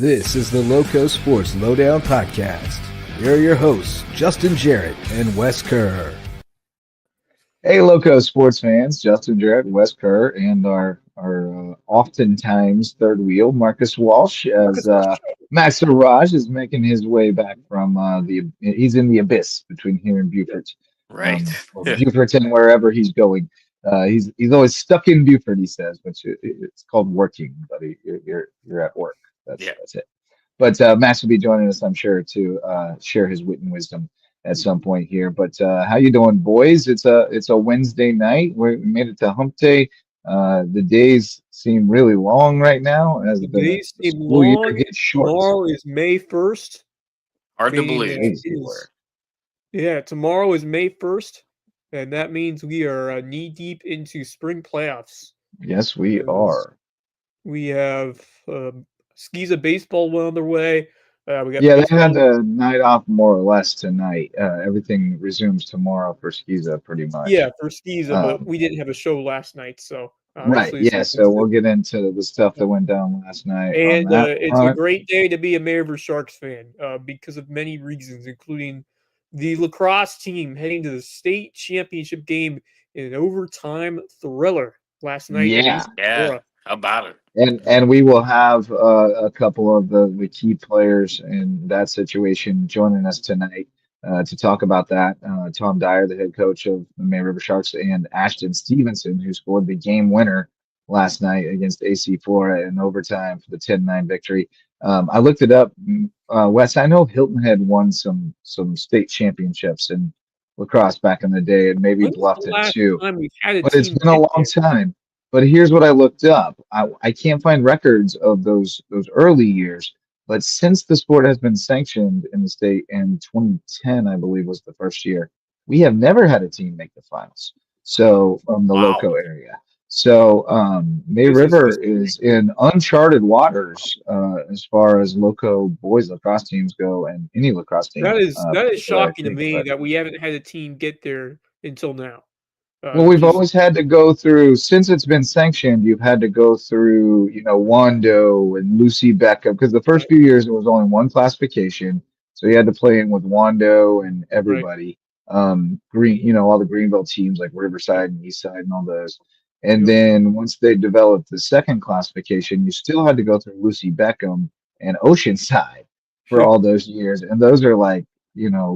This is the LowcoSports Lowdown podcast. Here are your hosts, Justin Jarrett and Wes Kerr. Hey, LowcoSports fans, Justin Jarrett, Wes Kerr, and our oftentimes third wheel, Marcus Walsh, as Max Raj is making his way back from he's in the abyss between here and Beaufort. Right. Or Beaufort and wherever he's going. He's always stuck in Beaufort, he says, which it's called working, buddy. You're at work. That's it. But Max will be joining us, I'm sure, to share his wit and wisdom at some point here. But how you doing, boys? It's a Wednesday night. We made it to Hump Day. The days seem really long right now as the days seem school long. year gets short. Tomorrow is May 1st. Hard to believe. Tomorrow is May 1st, and that means we are knee deep into spring playoffs. Yes, we are. We have Skiza baseball well underway. We got they had a night off more or less tonight. Everything resumes tomorrow for Skiza, pretty much. Yeah, for Skiza, but we didn't have a show last night, so. Right, yeah, so we'll get into the stuff that went down last night. And it's a great day to be a Maryville Sharks fan because of many reasons, including the lacrosse team heading to the state championship game in an overtime thriller last night. Yeah, how about it? And we will have a couple of the key players in that situation joining us tonight to talk about that. Tom Dyer, the head coach of the Maryville Sharks, and Ashton Stevenson, who scored the game winner last night against AC Flora in overtime for the 10-9 victory. I looked it up, Wes. I know Hilton Head won some state championships in lacrosse back in the day, and maybe Bluffton too. But it's been a long time. But here's what I looked up. I can't find records of those early years. But since the sport has been sanctioned in the state in 2010, I believe was the first year, we have never had a team make the finals. So from the Lowco area. So May River is in uncharted waters as far as Lowco boys lacrosse teams go, and any lacrosse team. That is shocking to me that we haven't had a team get there until now. Well, we've always had to go through, since it's been sanctioned, you've had to go through, Wando and Lucy Beckham, because the first few years it was only one classification. So you had to play in with Wando and everybody. Right. All the Greenville teams like Riverside and Eastside and all those. And then once they developed the second classification, you still had to go through Lucy Beckham and Oceanside for all those years. And those are like,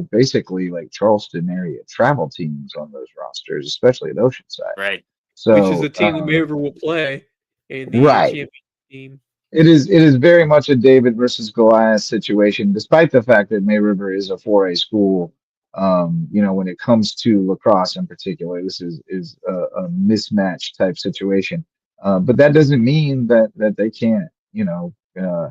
basically like Charleston area travel teams on those rosters, especially at Oceanside. Right. So, which is the team that Maryville will play in the championship team. It is very much a David versus Goliath situation, despite the fact that May River is a 4A school. When it comes to lacrosse in particular, this is a mismatch type situation. But that doesn't mean that they can't,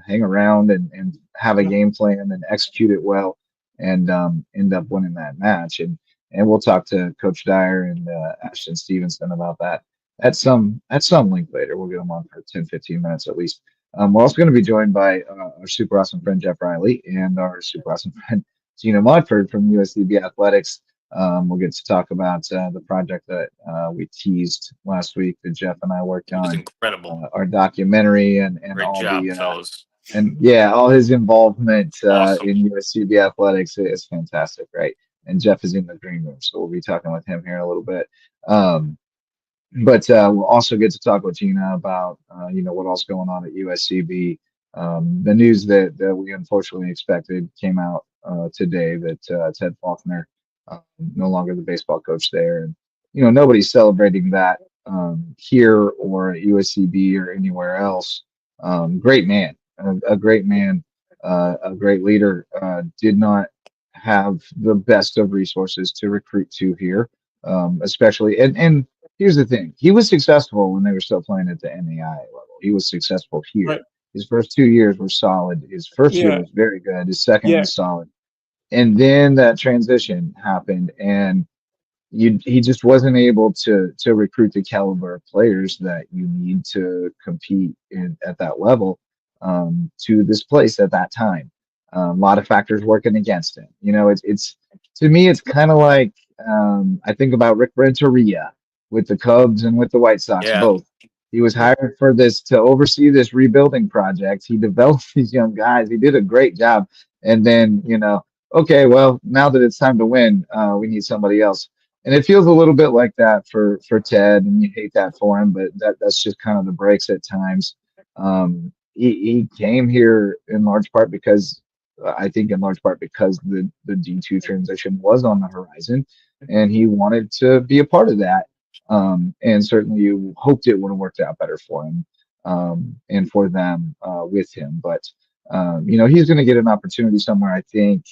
hang around and have a game plan and execute it well and end up winning that match. And we'll talk to Coach Dyer and Ashton Stevenson about that at some length later. We'll get them on for 10-15 minutes at least. We're also going to be joined by our super awesome friend Jeff Riley and our super awesome friend Genia Montford from USCB Athletics. We'll get to talk about the project that we teased last week that Jeff and I worked on. It was incredible. Our documentary and great all job, the fellas. And all his involvement in USCB Athletics is fantastic, right? And Jeff is in the green room, so we'll be talking with him here in a little bit. But we'll also get to talk with Gina about what else going on at USCB. The news that we unfortunately expected came out today that Ted Faulkner no longer the baseball coach there, and nobody's celebrating that here or at USCB or anywhere else. Great man. A great man, a great leader, did not have the best of resources to recruit to here, especially. And here's the thing. He was successful when they were still playing at the NAI level. He was successful here. Right. His first 2 years were solid. His first year was very good. His second was solid. And then that transition happened, and he just wasn't able to recruit the caliber of players that you need to compete at that level. To this place at that time. A lot of factors working against him. It's to me, it's kind of like I think about Rick Renteria with the Cubs and with the White Sox, both. He was hired for this to oversee this rebuilding project. He developed these young guys. He did a great job. And then, okay, well, now that it's time to win, we need somebody else. And it feels a little bit like that for Ted, and you hate that for him, but that's just kind of the breaks at times. He came here in large part because I think in large part because the D2 transition was on the horizon, and he wanted to be a part of that. And certainly you hoped it would have worked out better for him and for them with him. But, he's going to get an opportunity somewhere, I think.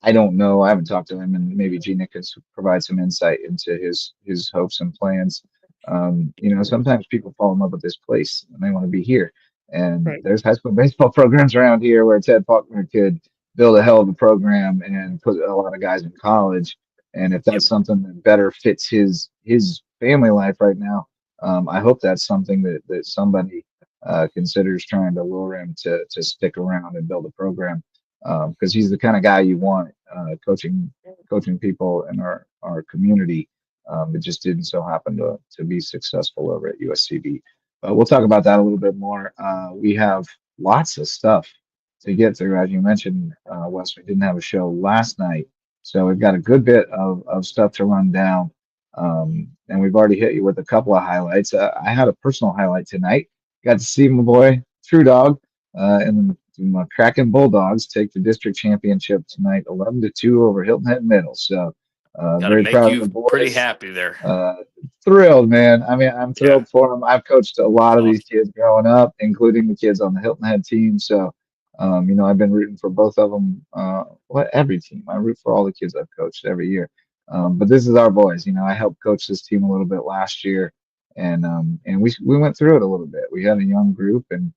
I don't know. I haven't talked to him, and maybe Genia can provide some insight into his hopes and plans. Sometimes people fall in love with this place and they want to be here. And there's high school baseball programs around here where Ted Faulkner could build a hell of a program and put a lot of guys in college. And if that's something that better fits his family life right now, I hope that's something that somebody considers trying to lure him to stick around and build a program, because he's the kind of guy you want coaching people in our community. It just didn't so happen to be successful over at USCB. But we'll talk about that a little bit more. We have lots of stuff to get through. As you mentioned, Wes, we didn't have a show last night, so we've got a good bit of stuff to run down. And we've already hit you with a couple of highlights. I had a personal highlight tonight. Got to see my boy, True Dog, and my Kraken Bulldogs take the district championship tonight, 11-2 over Hilton Head Middle. So very proud of the boys. Pretty happy there. Thrilled, man. I mean, I'm thrilled for them. I've coached a lot of these kids growing up, including the kids on the Hilton Head team. So, I've been rooting for both of them. Every team. I root for all the kids I've coached every year. But this is our boys. I helped coach this team a little bit last year, and we went through it a little bit. We had a young group and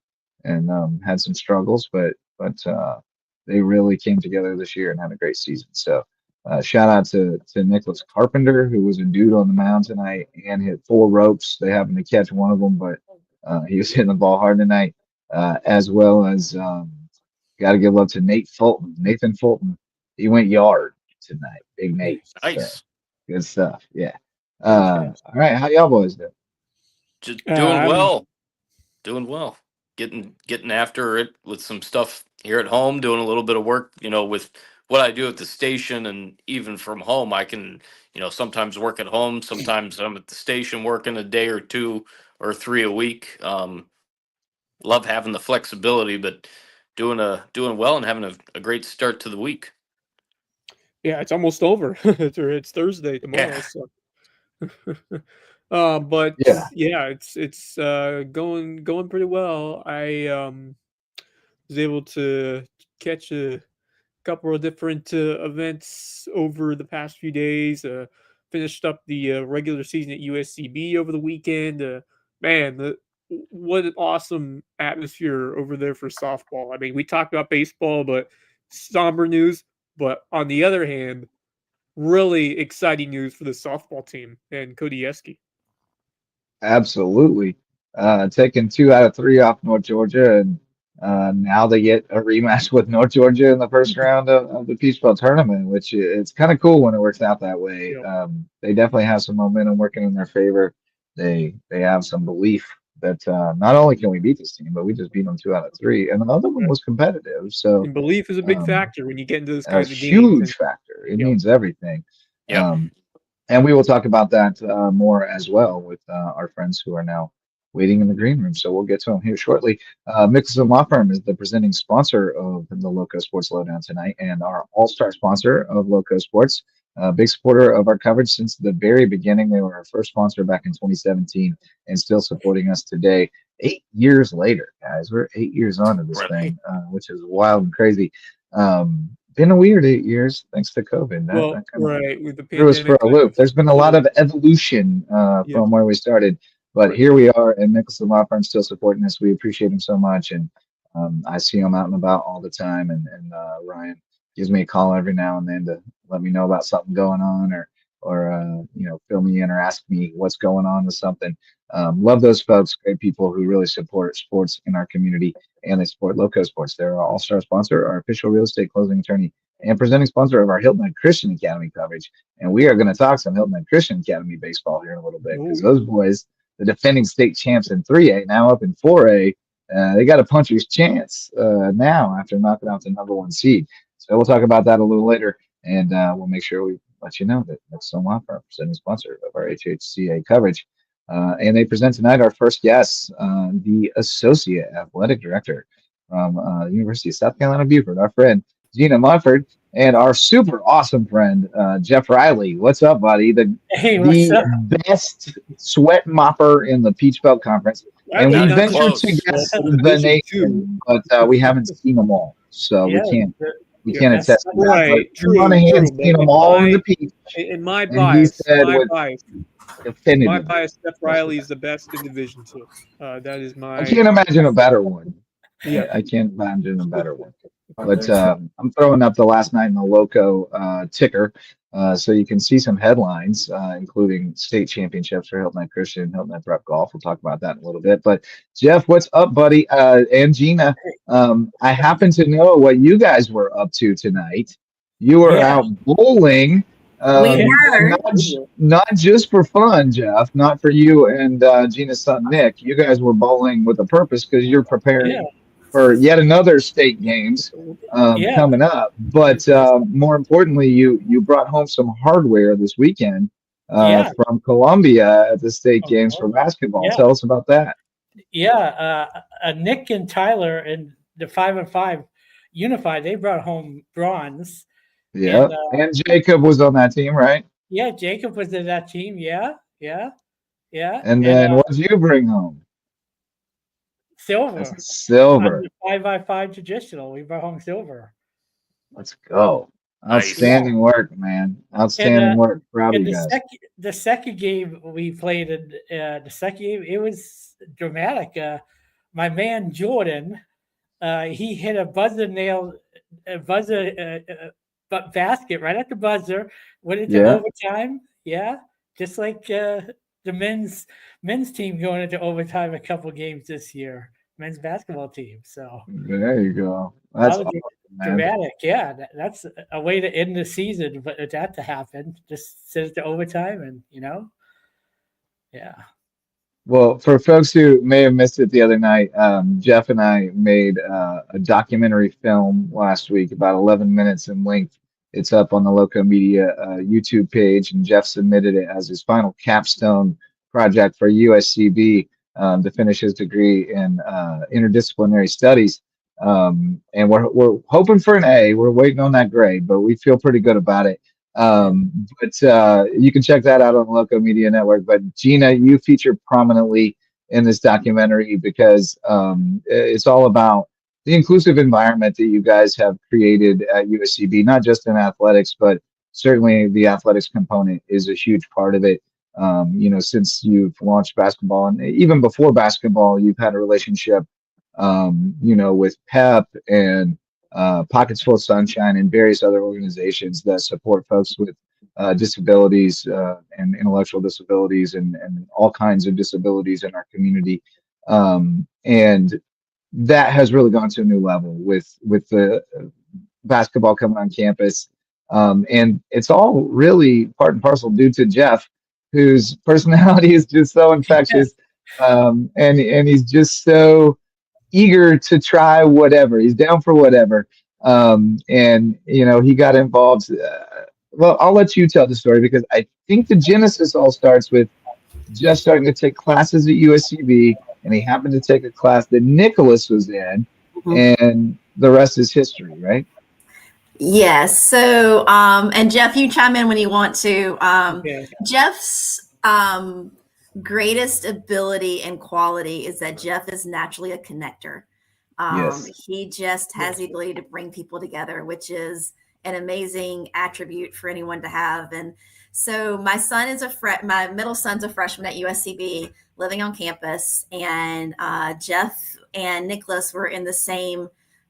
had some struggles, but they really came together this year and had a great season. So shout out to Nicholas Carpenter, who was a dude on the mound tonight and hit 4 ropes. They happened to catch one of them, but he was hitting the ball hard tonight, as well as got to give love to Nathan Fulton. He went yard tonight. Big Nate. Nice. So, good stuff. Yeah. All right. How y'all boys doing? Just doing well. Doing well. Getting after it with some stuff here at home, doing a little bit of work, with what I do at the station, and even from home, I can, sometimes work at home. Sometimes I'm at the station working a day or 2 or 3 a week. Love having the flexibility, but doing well and having a great start to the week. Yeah, it's almost over. It's Thursday tomorrow. Yeah. So. But it's going pretty well. I was able to catch a couple of different events over the past few days. Finished up the regular season at USCB over the weekend. What an awesome atmosphere over there for softball. I mean, we talked about baseball, but somber news. But on the other hand, really exciting news for the softball team and Cody Yeske. Absolutely. Taking 2 out of 3 off North Georgia, and now they get a rematch with North Georgia in the first round of the Peach Belt tournament, which it's kind of cool when it works out that way. Yep. They definitely have some momentum working in their favor. They have some belief that not only can we beat this team, but we just beat them 2 out of 3, and the other one was competitive. So and belief is a big factor when you get into this kind of game. Huge factor. It means everything. Yeah. And we will talk about that more as well with our friends who are now waiting in the green room. So we'll get to them here shortly. Mickelson Law Firm is the presenting sponsor of the LowcoSports Lowdown tonight, and our all-star sponsor of LowcoSports. Big supporter of our coverage since the very beginning. They were our first sponsor back in 2017 and still supporting us today. 8 years later, guys. We're 8 years on to this thing, which is wild and crazy. Been a weird 8 years thanks to COVID. With the threw us for a loop. There's been a lot of evolution from where we started, but here we are, and Mickelson Law Firm still supporting us. We appreciate him so much, and I see him out and about all the time, and Ryan gives me a call every now and then to let me know about something going on, or fill me in or ask me what's going on with something. Love those folks, great people who really support sports in our community, and they support LowcoSports. They're our all-star sponsor, our official real estate closing attorney, and presenting sponsor of our Hilton Head Christian Academy coverage. And we are going to talk some Hilton Head Christian Academy baseball here in a little bit, because those boys the defending state champs in 3A, now up in 4A. They got a puncher's chance now after knocking out the number 1 seed. So we'll talk about that a little later, and we'll make sure we let you know that that's Tom Dyer, presenting sponsor of our HHCA coverage. And they present tonight our first guest, the Associate Athletic Director from the University of South Carolina, Beaufort, our friend Genia Montford, and our super awesome friend, Jeff Riley. What's up, buddy? The best sweat mopper in the Peach Belt Conference. And we venture to guess the nation, but we haven't seen them all. So we can't attest to that. Right, true. Seen them all in the Peach. In my bias, my bias, Steph Riley is the best in Division II. That is my. I can't imagine a better one. Yeah, I can't imagine a better one. But I'm throwing up the last night in the Loco ticker, so you can see some headlines, including state championships for Hilton Head Christian, Hilton Head Prep Golf. We'll talk about that in a little bit. But Jeff, what's up, buddy? And Gina, I happen to know what you guys were up to tonight. You were out bowling. We were. Not just for fun, Jeff. Not for you and Gina's son Nick. You guys were bowling with a purpose because you're preparing for yet another state games coming up. But more importantly, you brought home some hardware this weekend from Columbia at the state games for basketball. Yeah. Tell us about that. Yeah, Nick and Tyler and the 5-on-5 Unified, they brought home bronze. Yeah, and Jacob was on that team, right? Yeah, Jacob was in that team. Yeah. And then what did you bring home? Silver. Silver. 5x5 traditional. We brought home silver. Let's go. Outstanding work, man. Outstanding work. Proud of you guys. The second game we played in the second game, it was dramatic. My man Jordan, he hit a but basket right at the buzzer, went into overtime. Yeah, just like the men's team going into overtime a couple games this year, men's basketball team. So there you go. That's awesome, dramatic. Yeah, that's a way to end the season, but that to happen, just send it to overtime, and yeah. Well, for folks who may have missed it the other night, Jeff and I made a documentary film last week, about 11 minutes in length. It's up on the Loco Media YouTube page, and Jeff submitted it as his final capstone project for USCB to finish his degree in interdisciplinary studies. And we're hoping for an A. We're waiting on that grade, but we feel pretty good about it. But you can check that out on the Loco Media Network. But Gina, you feature prominently in this documentary because it's all about the inclusive environment that you guys have created at USCB, not just in athletics, but certainly the athletics component is a huge part of it. Since you've launched basketball, and even before basketball, you've had a relationship, with PEP and Pockets Full of Sunshine and various other organizations that support folks with disabilities and intellectual disabilities and all kinds of disabilities in our community. And that has really gone to a new level with the basketball coming on campus. And it's all really part and parcel due to Jeff, whose personality is just so infectious. And he's just so eager to try whatever. He's down for whatever. He got involved. Well, I'll let you tell the story because I think the genesis all starts with just starting to take classes at USCB, and he happened to take a class that Nicholas was in, and the rest is history, right? Yes. So, and Jeff, you chime in when you want to. Jeff's greatest ability and quality is that Jeff is naturally a connector. He just has the ability to bring people together, which is an amazing attribute for anyone to have. And so my son is my middle son's a freshman at USCB living on campus, and Jeff and Nicholas were in the same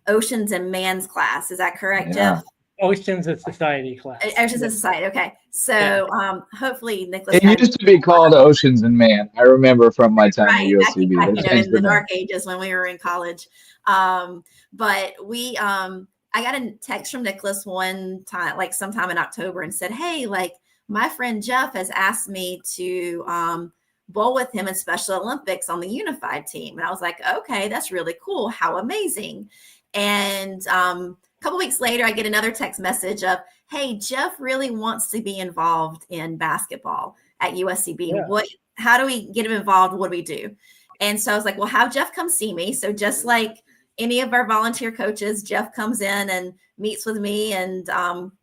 Oceans and Man's class. Is that correct, Jeff? Oceans and Society class. Oceans and Society. Okay. So hopefully Nicholas. It used to be called Oceans and Man. I remember from my time at USCB. In the dark ages when we were in college. But we, I got a text from Nicholas one time, like sometime in October, and said, "Hey, like my friend Jeff has asked me to bowl with him in Special Olympics on the unified team. And I was like, okay, that's really cool. How amazing. And a couple weeks later, I get another text message of, hey, Jeff really wants to be involved in basketball at USCB. Yeah. How do we get him involved? What do we do? And so I was like, well, have Jeff come see me. So just like any of our volunteer coaches, Jeff comes in and meets with me. And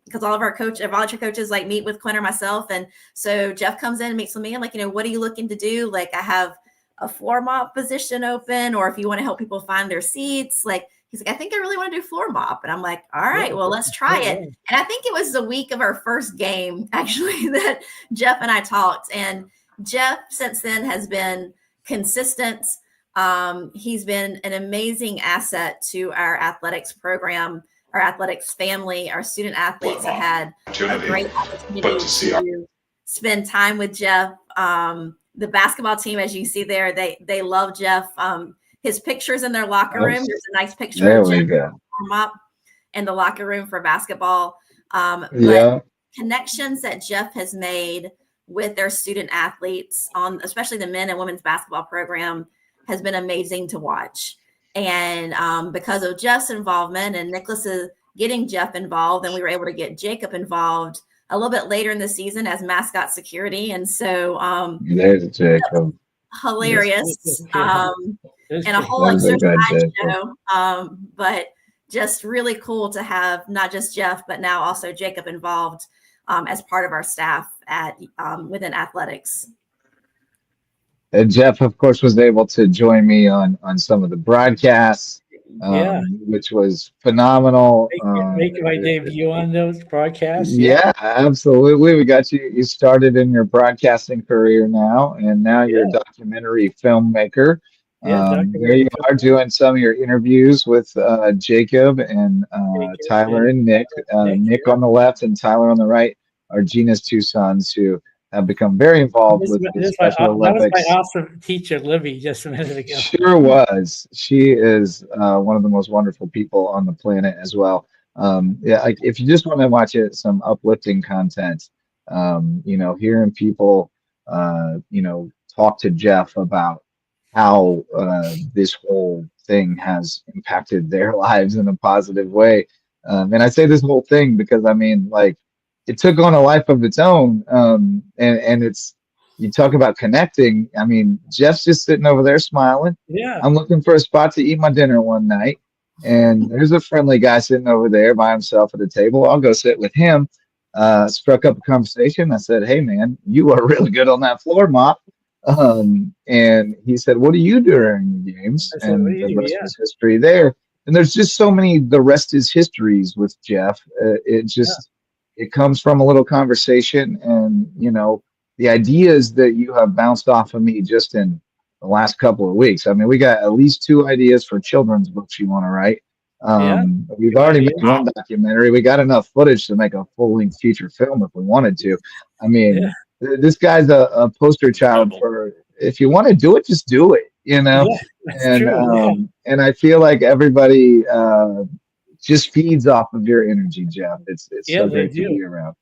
because all of our volunteer coaches like meet with Quinn or myself. And so Jeff comes in and meets with me. I'm like, what are you looking to do? Like, I have a floor mop position open, or if you want to help people find their seats, like, he's like, I think I really want to do floor mop. And I'm like, all right, well, let's try it. And I think it was the week of our first game, actually, that Jeff and I talked. And Jeff since then has been consistent. He's been an amazing asset to our athletics program, our athletics family. Our student athletes have had a great opportunity to spend time with Jeff. The basketball team, as you see there, they love Jeff. His pictures in their locker room. There's a nice picture of Jeff up in the locker room for basketball. But connections that Jeff has made with their student athletes on, especially the men and women's basketball program, has been amazing to watch. And because of Jeff's involvement and Nicholas's getting Jeff involved, and we were able to get Jacob involved a little bit later in the season as mascot security. And so there's Jacob. Hilarious. And a whole exercise show. But just really cool to have not just Jeff, but now also Jacob involved as part of our staff at within athletics. And Jeff, of course, was able to join me on some of the broadcasts, which was phenomenal. Making my debut on those broadcasts. Yeah, absolutely. We got you started in your broadcasting career now, and now you're a documentary filmmaker. There you are doing some of your interviews with Jacob and Tyler and Nick. Nick on the left and Tyler on the right are Gina's two sons who have become very involved with the Special Olympics. That was my awesome teacher, Libby, just a minute ago. Sure was. She is one of the most wonderful people on the planet as well. Like if you just want to watch it, some uplifting content, hearing people, talk to Jeff about how this whole thing has impacted their lives in a positive way. And I say this whole thing because, it took on a life of its own. And it's, you talk about connecting. Jeff's just sitting over there smiling. Yeah. I'm looking for a spot to eat my dinner one night. And there's a friendly guy sitting over there by himself at the table. I'll go sit with him. Struck up a conversation. I said, hey, man, you are really good on that floor mop. And he said, what do you do during the games? And the rest is history there. And there's just so many, the rest is histories with Jeff. It comes from a little conversation, and, the ideas that you have bounced off of me just in the last couple of weeks. We got at least 2 ideas for children's books you want to write. We've already made one documentary. We got enough footage to make a full-length feature film if we wanted to. This guy's a poster child for, if you want to do it, just do it, and I feel like everybody just feeds off of your energy, Jeff. It's so great to be around.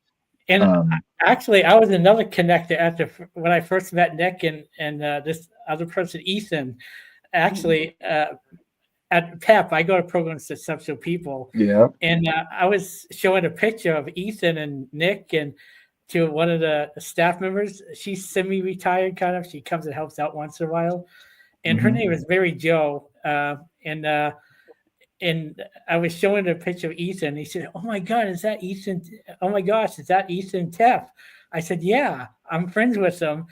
And actually, I was another connector when I first met Nick and this other person, Ethan. Actually, at PEP, I go to programs to substitute people. Yeah. And I was showing a picture of Ethan and Nick and to one of the staff members. She's semi-retired, kind of. She comes and helps out once in a while. And her name is Mary Jo. And I was showing a picture of Ethan. He said, oh, my God, is that Ethan? Oh, my gosh, is that Ethan Teff? I said, yeah, I'm friends with him.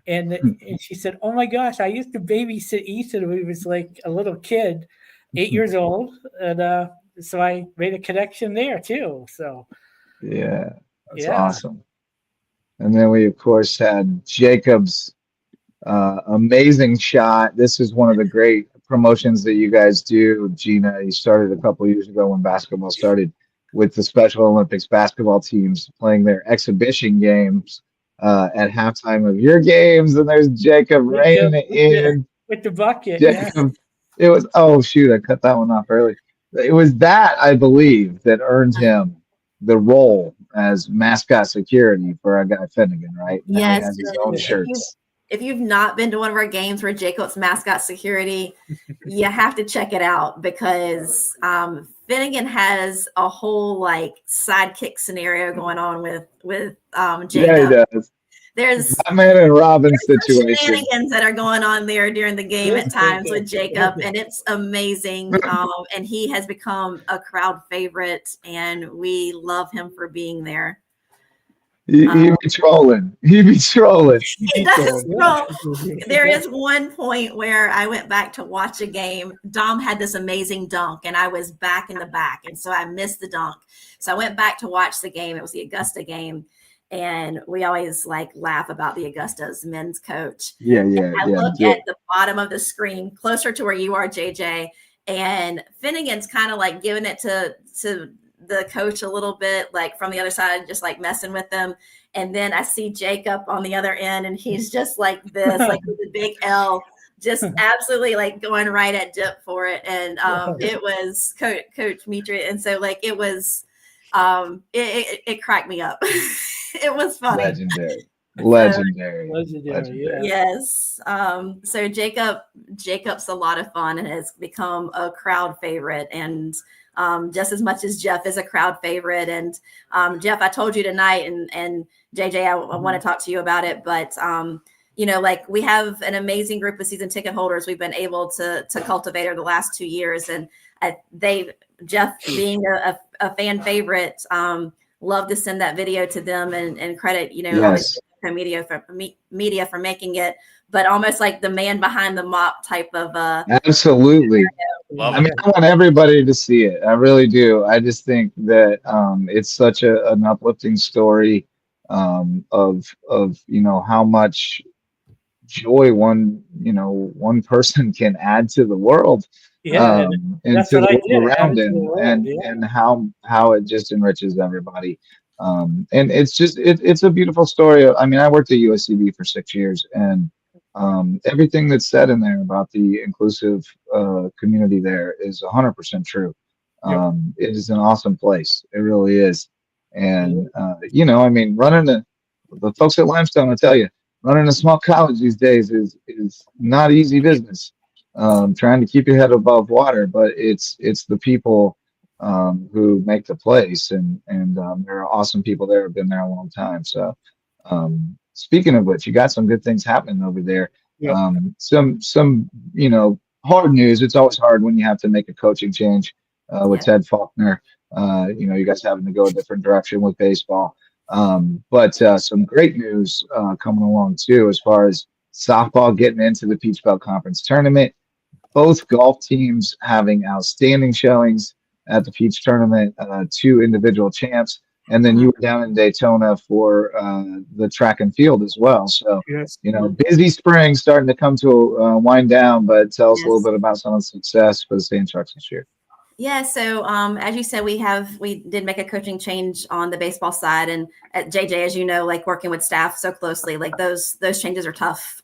And she said, oh, my gosh, I used to babysit Ethan when he was like a little kid, 8 years old. And so I made a connection there, too. So, yeah, that's awesome. And then we, of course, had Jacob's amazing shot. This is one of the great promotions that you guys do. Gina, you started a couple of years ago when basketball started with the Special Olympics basketball teams playing their exhibition games at halftime of your games. And there's Jacob reining it in. With the bucket. Jacob, it was, oh, shoot, I cut that one off early. It was that, I believe, that earned him the role as mascot security for our guy Finnegan, right? Yes. He has his own shirts. if you've not been to one of our games where Jacob's mascot security, you have to check it out because Finnegan has a whole like sidekick scenario going on with Jacob. Yeah, he does. There's Batman and Robin situation. Shenanigans that are going on there during the game at times with Jacob, and it's amazing. And he has become a crowd favorite, and we love him for being there. He be trolling. He be trolling. He does troll. There is one point where I went back to watch a game. Dom had this amazing dunk, and I was back in the back, and so I missed the dunk. So I went back to watch the game. It was the Augusta game, and we always like laugh about the Augusta's men's coach. Yeah. I look at the bottom of the screen, closer to where you are, JJ, and Finnegan's kind of like giving it to the coach a little bit, like from the other side, just like messing with them. And then I see Jacob on the other end, and he's just like this, like with a big L, just absolutely like going right at Dip for it. And it was Coach Mitri. And so like it was, it cracked me up. It was funny. Legendary. Yeah. Yes. So Jacob's a lot of fun and has become a crowd favorite, and just as much as Jeff is a crowd favorite. And Jeff, I told you tonight, and JJ, I want to talk to you about it, but like we have an amazing group of season ticket holders we've been able to cultivate over the last 2 years, and Jeff being a fan favorite, love to send that video to them and credit, Yes. media for making it, but almost like the man behind the mop type of absolutely. I mean, I want everybody to see it. I really do. I just think that it's such an uplifting story of how much joy one person can add to the world. Yeah, and to the world around him, and how it just enriches everybody. And it's a beautiful story. I mean, I worked at USCB for 6 years, and everything that's said in there about the inclusive community there is 100% true. It is an awesome place. It really is. And I mean, running the folks at Limestone will tell you, running a small college these days is not easy business. Trying to keep your head above water, but it's the people who make the place, and there are awesome people there who've been there a long time. So speaking of which, you got some good things happening over there. Some hard news. It's always hard when you have to make a coaching change with Ted Faulkner. You guys having to go a different direction with baseball. But some great news coming along too, as far as softball getting into the Peach Belt Conference tournament. Both golf teams having outstanding showings at the Peach tournament, 2 individual champs, and then you were down in Daytona for the track and field as well. So, busy spring starting to come to a wind down, but tell us a little bit about some of the success for the Sand Sharks this year. Yeah, so as you said, we did make a coaching change on the baseball side, and at JJ, as you know, like working with staff so closely, like those changes are tough.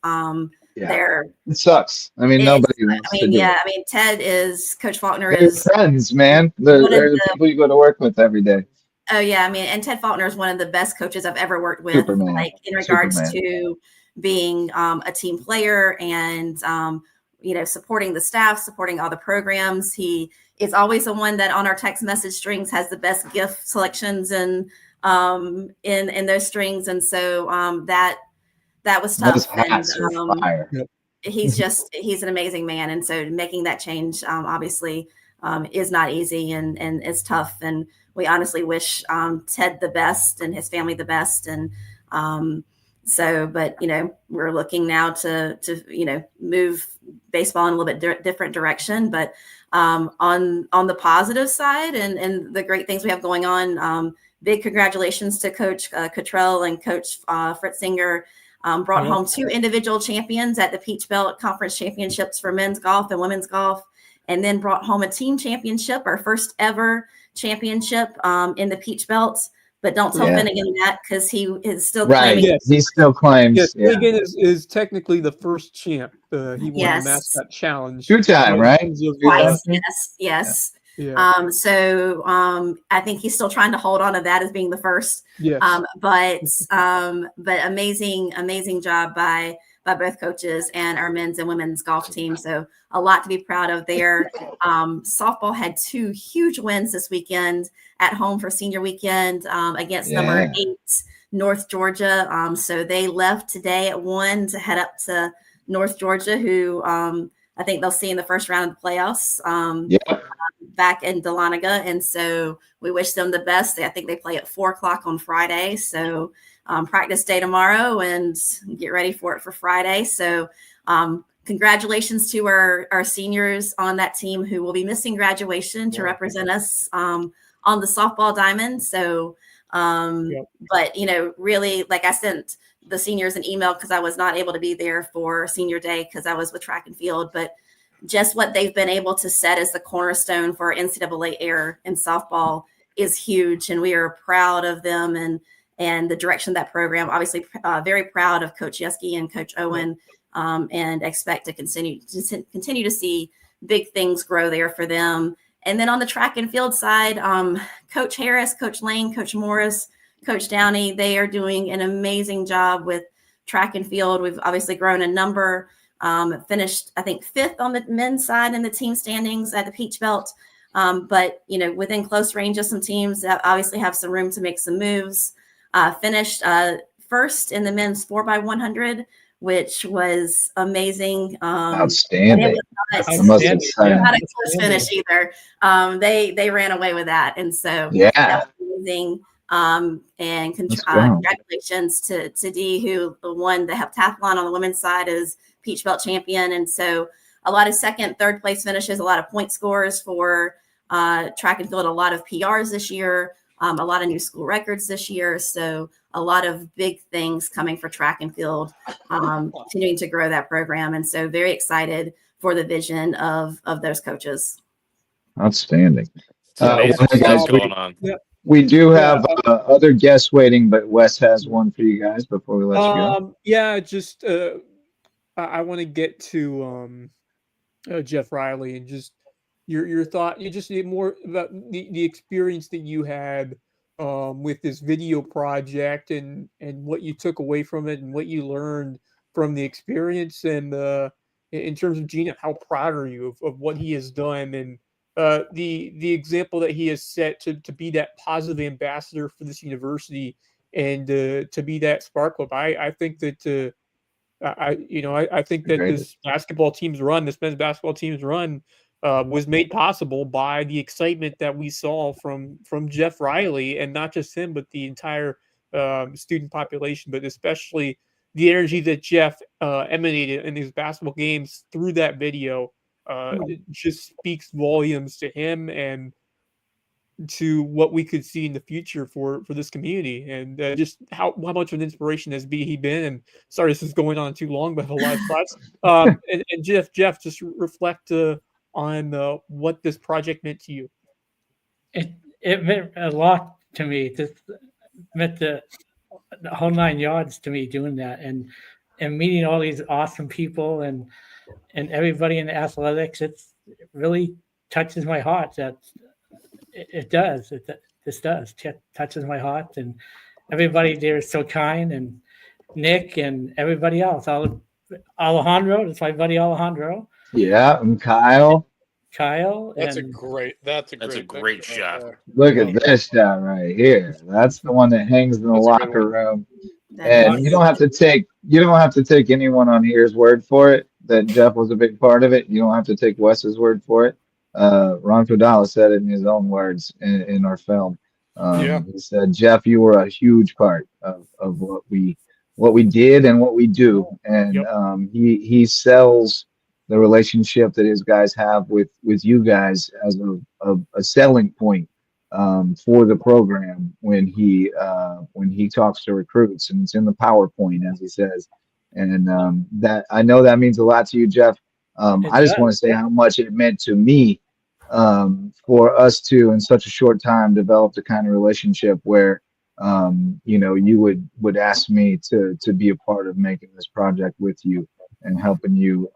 It sucks. I mean, nobody wants to do it. I mean, Ted is Coach Faulkner They're is friends, man. They're the people you go to work with every day. Oh yeah, I mean, and Ted Faulkner is one of the best coaches I've ever worked with. Superman. Like in regards to being a team player and supporting the staff, supporting all the programs. He is always the one that on our text message strings has the best gift selections and in those strings, and so that was tough. He's an amazing man, and so making that change obviously is not easy and it's tough, and we honestly wish Ted the best and his family the best, and but we're looking now to move baseball in a little bit different direction, but on the positive side and the great things we have going on, big congratulations to Coach Cottrell and Coach Fritzinger. Brought home 2 individual champions at the Peach Belt Conference Championships for men's golf and women's golf, and then brought home a team championship, our first ever championship in the Peach Belt. But don't tell Finnegan that, because he is still claiming. Yes, he still claims. Yes, Finnegan is technically the first champ. He won the Mascot Challenge. 2-time, right? Twice, yes. Yeah. So I think he's still trying to hold on to that as being the first. Yes. But amazing job by both coaches and our men's and women's golf team. So a lot to be proud of there. Softball had 2 huge wins this weekend at home for senior weekend against number 8 North Georgia. So they left today at 1 to head up to North Georgia, who I think they'll see in the first round of the playoffs back in Dahlonega. And so we wish them the best. I think they play at 4:00 on Friday. So practice day tomorrow and get ready for it for Friday. So congratulations to our seniors on that team who will be missing graduation to represent us on the softball diamond. So, but, really, like, I sent the seniors an email because I was not able to be there for senior day because I was with track and field, but just what they've been able to set as the cornerstone for our NCAA air in softball is huge. And we are proud of them and the direction of that program. Obviously, very proud of Coach Yeski and Coach Owen, and expect to continue to see big things grow there for them. And then on the track and field side, Coach Harris, Coach Lane, Coach Morris, Coach Downey, they are doing an amazing job with track and field. We've obviously grown a number, finished, I think, 5th on the men's side in the team standings at the Peach Belt. But, within close range of some teams that obviously have some room to make some moves. Finished first in the men's 4x100, which was amazing. Outstanding. Not a close finish either. They ran away with that. And so that was amazing. And congratulations to Dee, who won the heptathlon on the women's side as Peach Belt champion. And so a lot of 2nd, 3rd place finishes, a lot of point scores for track and field, a lot of PRs this year, a lot of new school records this year. So a lot of big things coming for track and field, continuing to grow that program. And so very excited for the vision of those coaches. Outstanding. Going on. We do have other guests waiting, but Wes has one for you guys before we let you go. Yeah, just I want to get to Jeff Riley and just your thought. You just need more about the experience that you had with this video project and what you took away from it and what you learned from the experience. And in terms of Genia, how proud are you of what he has done and the example that he has set to be that positive ambassador for this university and to be that spark plug. I think that I think that this basketball team's run, this men's basketball team's run, was made possible by the excitement that we saw from Jeff Riley, and not just him, but the entire student population, but especially the energy that Jeff emanated in these basketball games through that video. It just speaks volumes to him and to what we could see in the future for this community, and just how much of an inspiration has he been. And sorry, this is going on too long, but I have a lot of thoughts. And Jeff, just reflect on what this project meant to you. It meant a lot to me. It meant the whole 9 yards to me doing that, and meeting all these awesome people and everybody in athletics. It really touches my heart. That it does. This does touches my heart, and everybody there is so kind, and Nick and everybody else. Alejandro, that's my buddy Alejandro. Yeah, and Kyle. That's a great shot. Look at this shot right here. That's the one that hangs in the locker room. And you don't have to take anyone on here's word for it that Jeff was a big part of it. You don't have to take Wes's word for it. Ron Fodala said it in his own words in our film. He said, "Jeff, you were a huge part of what we did and what we do." And he sells the relationship that his guys have with you guys as a selling point for the program when he talks to recruits, and it's in the PowerPoint, as he says. And that, I know that means a lot to you, Jeff. I just want to say how much it meant to me for us to, in such a short time, develop the kind of relationship where you would ask me to be a part of making this project with you and helping you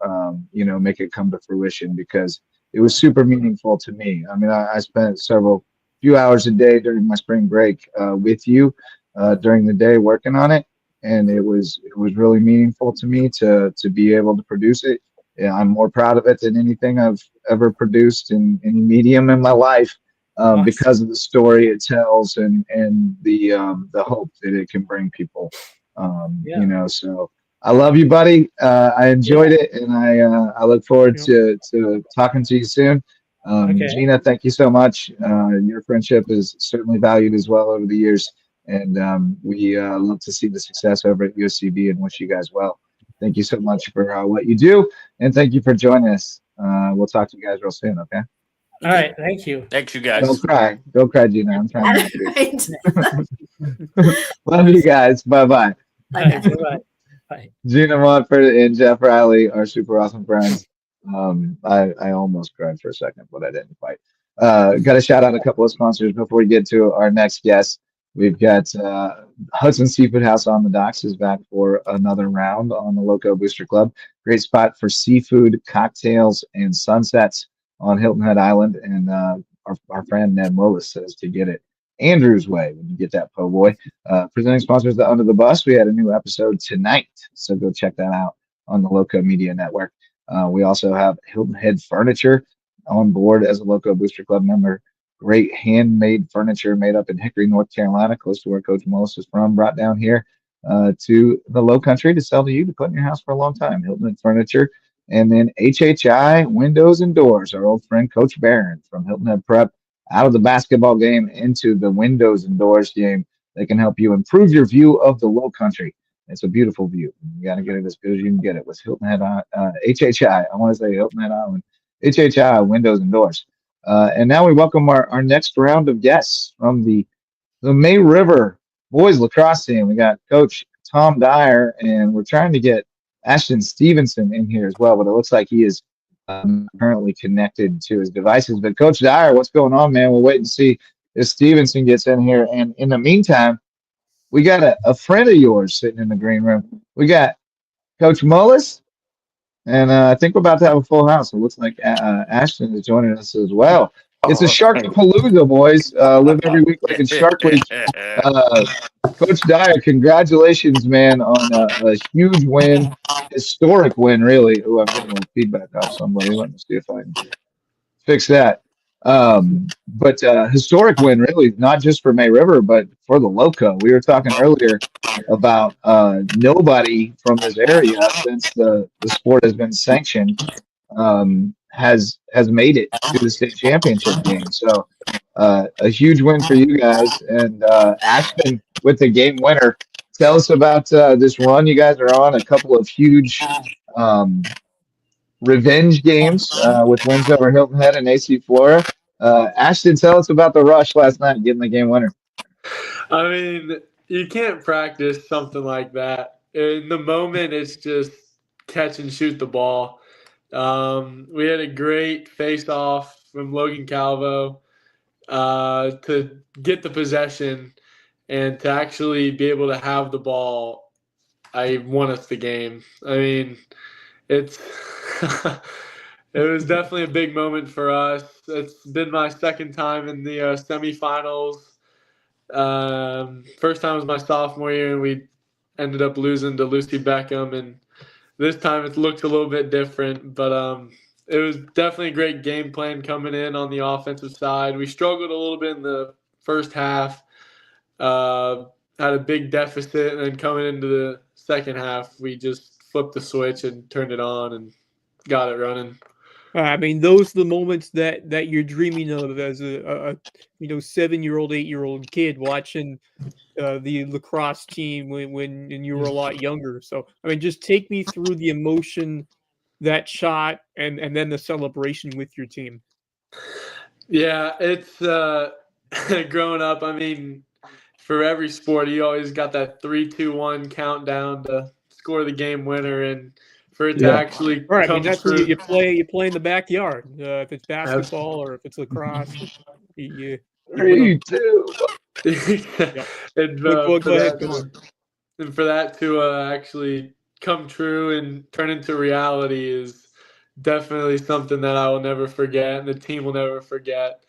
make it come to fruition, because it was super meaningful to me. I mean, I spent few hours a day during my spring break with you during the day working on it, and it was really meaningful to me to be able to produce it. Yeah, I'm more proud of it than anything I've ever produced in any medium in my life, because of the story it tells and the hope that it can bring people. You know, so I love you, buddy. I enjoyed it, and I look forward to talking to you soon. Gina, thank you so much. Your friendship is certainly valued as well over the years, and we love to see the success over at USCB and wish you guys well. Thank you so much for what you do, and thank you for joining us. We'll talk to you guys real soon, okay? All right, thank you. Thanks, you guys. Don't cry, Gina. I'm trying not to. Love you guys. Bye-bye. Bye. Genia Montford and Jeff Riley are super awesome friends. I almost cried for a second, but I didn't quite. Got to shout out a couple of sponsors before we get to our next guest. We've got Hudson Seafood House on the Docks is back for another round on the Loco Booster Club. Great spot for seafood, cocktails, and sunsets on Hilton Head Island. And our friend Ned Willis says to get it Andrew's way when you get that po' boy. Presenting sponsors the Under the Bus. We had a new episode tonight, so go check that out on the Loco Media Network. We also have Hilton Head Furniture on board as a Loco Booster Club member. Great handmade furniture made up in Hickory, North Carolina, close to where Coach Mullis is from, brought down here to the Low Country to sell to you to put in your house for a long time. Hilton Head Furniture. And then HHI Windows and Doors, our old friend Coach Barron from Hilton Head Prep, out of the basketball game into the windows and doors game. They can help you improve your view of the Low Country. It's a beautiful view. You got to get it as good as you can get it with Hilton Head HHI. I want to say Hilton Head Island. HHI Windows and Doors. And now we welcome our next round of guests from the May River boys lacrosse team. We got Coach Tom Dyer, and we're trying to get Ashton Stevenson in here as well, but it looks like he is currently connected to his devices. But Coach Dyer, what's going on, man? We'll wait and see if Stevenson gets in here. And in the meantime, we got a friend of yours sitting in the green room. We got Coach Mullis, and I think we're about to have a full house. It looks like Ashton is joining us as well. It's a Sharkapalooza, boys. Live every week like it's Shark Week. Coach Dyer, congratulations, man, on a huge win, historic win, really. Oh, I'm getting a little feedback off somebody. Let me see if I can fix that. But historic win, really, not just for May River, but for the Loco. We were talking earlier about nobody from this area since the sport has been sanctioned has made it to the state championship game. So a huge win for you guys. And Ashton with the game winner. Tell us about this run you guys are on. A couple of huge revenge games with wins over Hilton Head and AC Flora. Ashton, tell us about the rush last night getting the game winner. I mean, you can't practice something like that. In the moment, it's just catch and shoot the ball. We had a great face-off from Logan Calvo to get the possession and to actually be able to have the ball. I won us the game. I mean, it was definitely a big moment for us. It's been my second time in the semifinals. First time was my sophomore year, and we ended up losing to Lucy Beckham. And this time it looked a little bit different, but it was definitely a great game plan coming in on the offensive side. We struggled a little bit in the first half, had a big deficit, and then coming into the second half, we just flipped the switch and turned it on and got it running. I mean, those are the moments that you're dreaming of as a 7-year-old, 8-year-old kid watching the lacrosse team when you were a lot younger. So, I mean, just take me through the emotion, that shot, and then the celebration with your team. Yeah, it's growing up. I mean, for every sport, you always got that 3, 2, 1 countdown to score the game winner, and for it to actually come I mean, that's true. You play in the backyard. If it's basketball or if it's lacrosse, you 3, 2. And for that to actually come true and turn into reality is definitely something that I will never forget, and the team will never forget.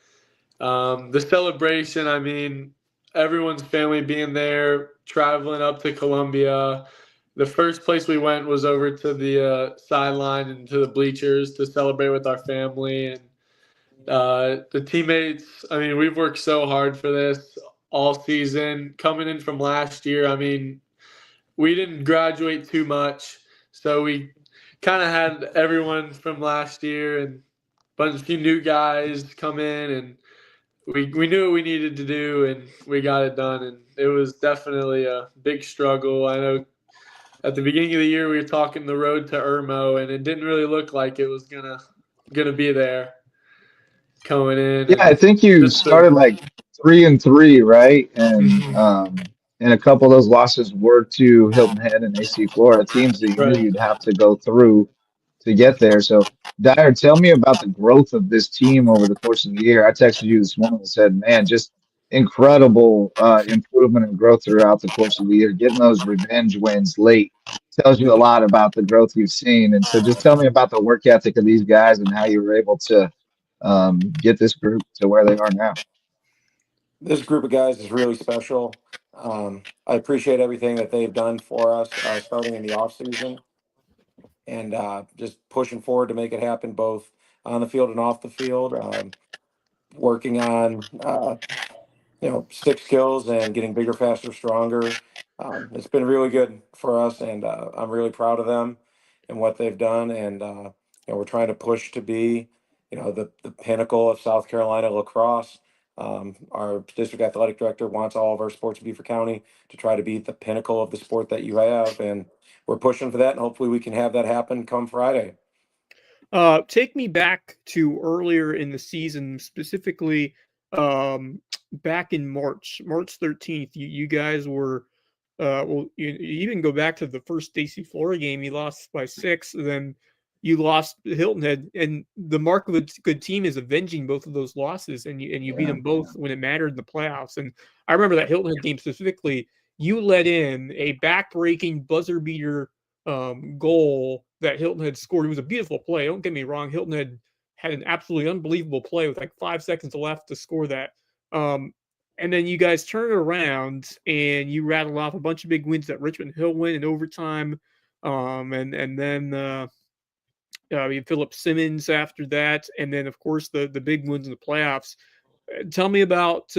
The celebration, I mean, everyone's family being there, traveling up to Columbia. The first place we went was over to the sideline and to the bleachers to celebrate with our family. And the teammates, I mean, we've worked so hard for this all season. Coming in from last year, I mean, we didn't graduate too much. So we kind of had everyone from last year and a few new guys come in, and we knew what we needed to do, and we got it done. And it was definitely a big struggle. I know at the beginning of the year we were talking the road to Irmo, and it didn't really look like it was gonna be there coming in. Yeah, And I think you just the started like 3-3, right? And a couple of those losses were to Hilton Head and AC Florida, teams that you knew right. you'd have to go through to get there. So, Dyer, tell me about the growth of this team over the course of the year. I texted you this morning and said, man, just incredible improvement and growth throughout the course of the year. Getting those revenge wins late tells you a lot about the growth you've seen. And so, just tell me about the work ethic of these guys and how you were able to get this group to where they are now. This group of guys is really special. I appreciate everything that they've done for us, starting in the off season, and just pushing forward to make it happen both on the field and off the field. Working on stick skills and getting bigger, faster, stronger. It's been really good for us, and I'm really proud of them and what they've done. And we're trying to push to be, the pinnacle of South Carolina lacrosse. Our district athletic director wants all of our sports in Beaufort County to try to be the pinnacle of the sport that you have, and we're pushing for that. And hopefully, we can have that happen come Friday. Take me back to earlier in the season, specifically back in March 13th. You guys were, well, you even go back to the first AC Florida game. You lost by 6, then you lost Hilton Head, and the mark of a good team is avenging both of those losses, and you beat them both when it mattered in the playoffs. And I remember that Hilton Head game specifically. You let in a back-breaking buzzer beater goal that Hilton had scored. It was a beautiful play. Don't get me wrong. Hilton had an absolutely unbelievable play with like 5 seconds left to score that. And then you guys turn it around and you rattle off a bunch of big wins that Richmond Hill win in overtime. And then Philip Simmons after that. And then, of course, the big wins in the playoffs. Tell me about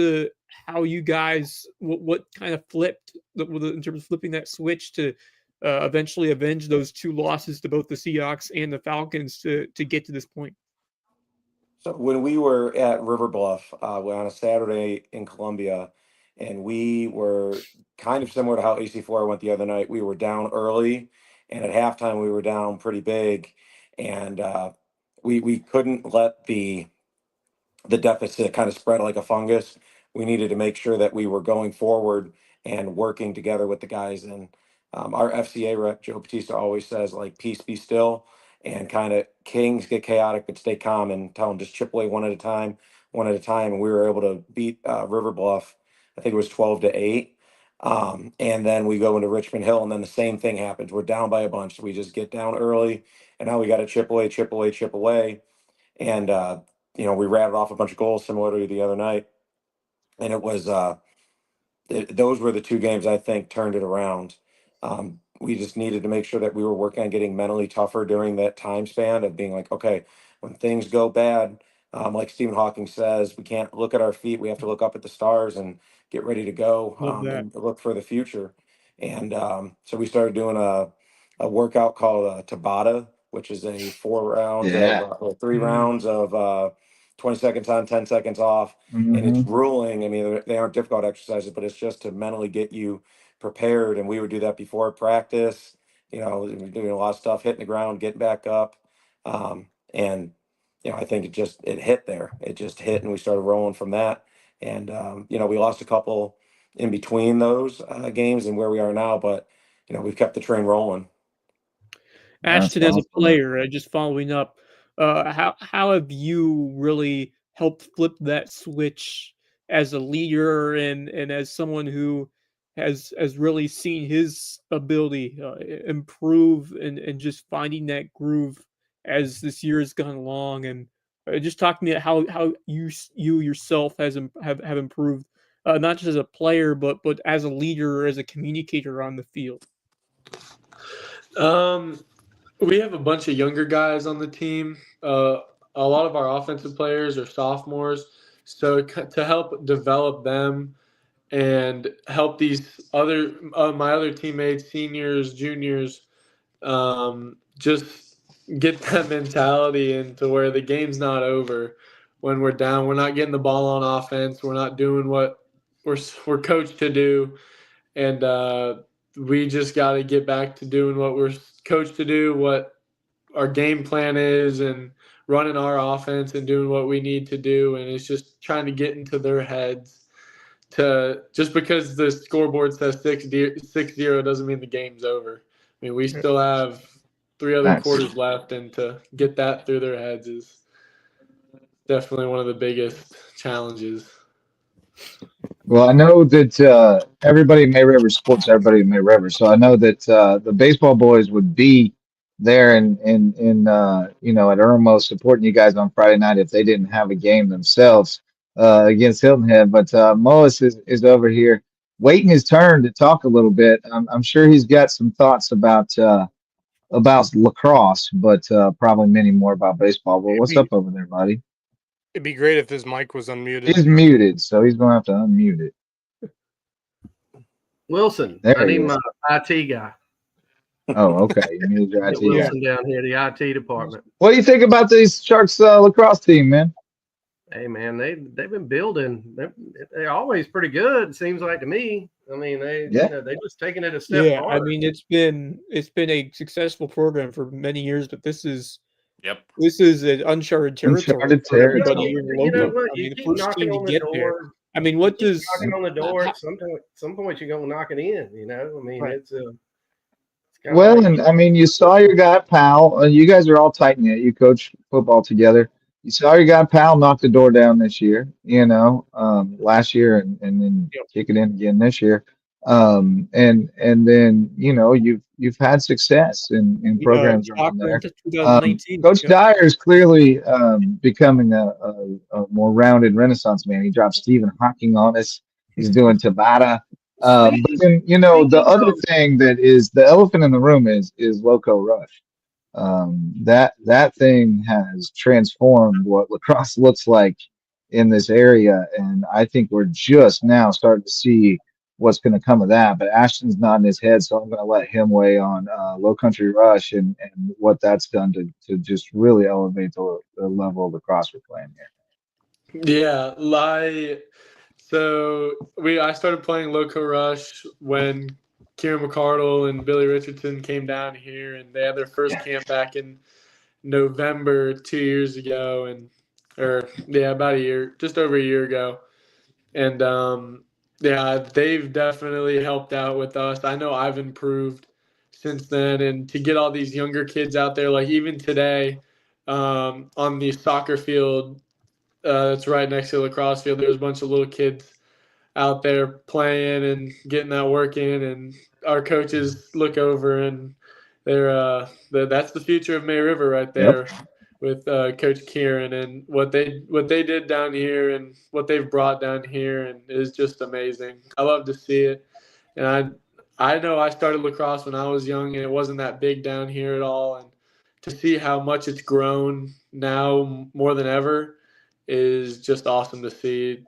how you guys, what kind of flipped in terms of flipping that switch to eventually avenge those 2 losses to both the Seahawks and the Falcons to get to this point. So when we were at River Bluff on a Saturday in Columbia, and we were kind of similar to how AC4 went the other night, we were down early, and at halftime we were down pretty big, and we couldn't let the deficit kind of spread like a fungus. We needed to make sure that we were going forward and working together with the guys. And our FCA rep, Joe Batista, always says, like, peace be still, and kind of kings get chaotic, but stay calm, and tell them just chip away one at a time. And we were able to beat River Bluff. I think it was 12-8. And then we go into Richmond Hill, and then the same thing happens. We're down by a bunch. So we just get down early, and now we got to chip away. And we rattled off a bunch of goals similar to the other night, and it was those were the 2 games I think turned it around. We just needed to make sure that we were working on getting mentally tougher during that time span of being like, okay, when things go bad, like Stephen Hawking says, we can't look at our feet. We have to look up at the stars and get ready to go and look for the future. And so we started doing a workout called Tabata, which is a 4 rounds or 3 rounds of 20 seconds on, 10 seconds off. And it's grueling. I mean, they aren't difficult exercises, but it's just to mentally get you prepared. And we would do that before practice, doing a lot of stuff, hitting the ground, getting back up. And I think it hit there. It just hit, and we started rolling from that. And, we lost a couple in between those games and where we are now, but, we've kept the train rolling. Ashton, as a player, just following up, how have you really helped flip that switch as a leader and as someone who has really seen his ability improve and just finding that groove as this year has gone along, and just talk to me how you yourself have improved, not just as a player, but as a leader, as a communicator on the field. We have a bunch of younger guys on the team. A lot of our offensive players are sophomores, so to help develop them and help these other my other teammates, seniors, juniors, just get that mentality into where the game's not over. When we're down, we're not getting the ball on offense. We're not doing what we're coached to do, and we just got to get back to doing what we're coached to do, what our game plan is, and running our offense and doing what we need to do. And it's just trying to get into their heads. To just because the scoreboard says 6-0 doesn't mean the game's over. I mean, we still have 3 other quarters left, and to get that through their heads is definitely one of the biggest challenges. Well, I know that everybody in May River supports everybody in May River, so I know that the baseball boys would be there in at Irmo supporting you guys on Friday night if they didn't have a game themselves against Hilton Head. But Mois is over here waiting his turn to talk a little bit. I'm sure he's got some thoughts about lacrosse, but probably many more about baseball. Well, what's up over there, buddy? It'd be great if his mic was unmuted. He's muted, so he's going to have to unmute it. Wilson, there I need my IT guy. Oh, okay. You muted your IT Wilson down here, the IT department. What do you think about these Sharks lacrosse team, man? Hey, man, they've been building. They're always pretty good. It seems like to me. I mean, they're just taking it a step Yeah, farther. I mean, it's been a successful program for many years, but this is an uncharted territory for everybody here in Lowco. I mean, the first team to get there. I mean, what does knocking on the door at some point you're gonna knock it in, you know? I mean, it's well, and I mean, you saw your guy Powell. You guys are all tight knit. You coach football together. You saw your guy Powell knock the door down this year, last year, and then kick it in again this year. And then you've had success in programs around there. Coach Dyer is clearly becoming a more rounded Renaissance man. He dropped Stephen Hawking on us. He's doing Tabata. But then the other thing that is the elephant in the room is Loco Rush. That thing has transformed what lacrosse looks like in this area, and I think we're just now starting to see what's going to come of that. But Ashton's nodding his head, so I'm going to let him weigh on Low Country Rush and what that's done to just really elevate the level of lacrosse we're playing here. Yeah, I started playing Loco Rush when Kieran McCardle and Billy Richardson came down here, and they had their first camp back in November 2 years ago, about a year, just over a year ago. And they've definitely helped out with us. I know I've improved since then, and to get all these younger kids out there, like even today on the soccer field that's right next to the lacrosse field, there's a bunch of little kids out there playing and getting that work in, and our coaches look over and that's the future of May River right there. Yep. With Coach Kieran and what they did down here and what they've brought down here, and is just amazing. I love to see it, and I know I started lacrosse when I was young and it wasn't that big down here at all, and to see how much it's grown now more than ever is just awesome to see.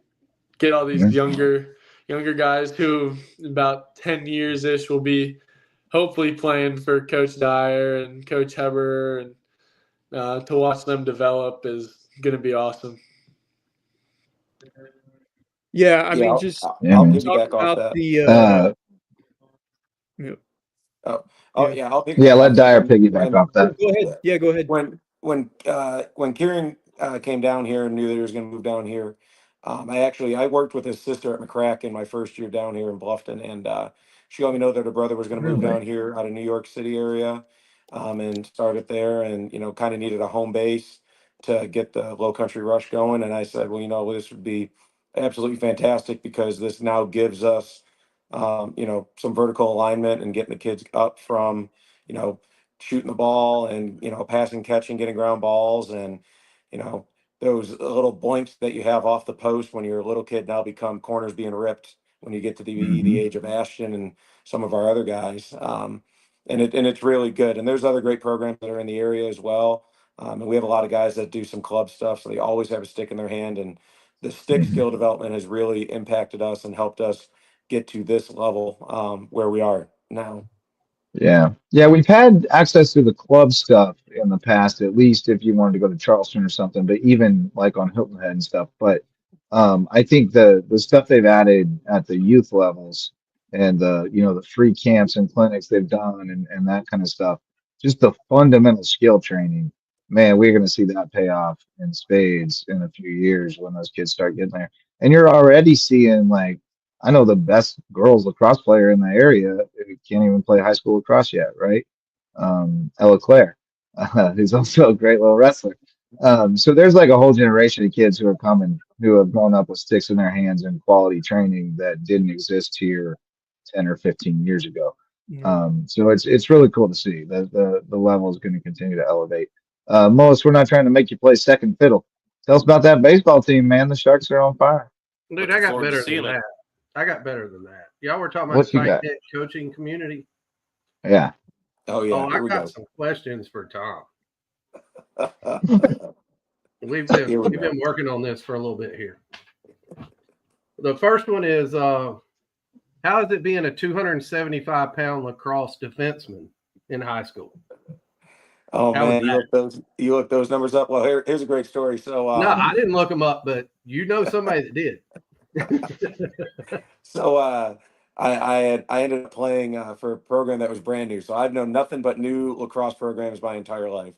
Get all these younger guys who about 10 years-ish will be hopefully playing for Coach Dyer and Coach Heber, and to watch them develop is going to be awesome. Yeah, I mean, I'll piggyback off that. Let Dyer piggyback off that. Go ahead. Yeah, go ahead. When Kieran came down here and knew that he was going to move down here, I worked with his sister at McCracken my first year down here in Bluffton, and she let me know that her brother was going to move down here out of New York City area, and started there, and kind of needed a home base to get the Low Country Rush going. And I said, well, this would be absolutely fantastic, because this now gives us some vertical alignment and getting the kids up from shooting the ball and, passing, catching, getting ground balls, and, those little boinks that you have off the post when you're a little kid now become corners being ripped when you get to the age of Ashton and some of our other guys. And it's really good. And there's other great programs that are in the area as well. And we have a lot of guys that do some club stuff, so they always have a stick in their hand. And the stick skill development has really impacted us and helped us get to this level where we are now. Yeah. Yeah, we've had access to the club stuff in the past, at least if you wanted to go to Charleston or something, but even like on Hilton Head and stuff. But I think the stuff they've added at the youth levels and the free camps and clinics they've done and that kind of stuff, just the fundamental skill training, man, we're going to see that pay off in spades in a few years when those kids start getting there. And you're already seeing, like, I know the best girls lacrosse player in the area who can't even play high school lacrosse yet, right? Ella Claire, who's also a great little wrestler. So there's like a whole generation of kids who are coming, who have grown up with sticks in their hands and quality training that didn't exist here 10 or 15 years ago. So it's really cool to see that the level is going to continue to elevate. Mullis, we're not trying to make you play second fiddle. Tell us about that baseball team, man. The Sharks are on fire. Dude, I got better than that. I got better than that. Y'all were talking about tight knit coaching community. Yeah. Oh yeah. Oh, I got some questions for Tom. We've been working on this for a little bit here. The first one is how is it being a 275-pound lacrosse defenseman in high school? Oh man, you look those numbers up. Well, here's a great story. So no, I didn't look them up, but you know somebody that did. So I ended up playing for a program that was brand new. So I've known nothing but new lacrosse programs my entire life.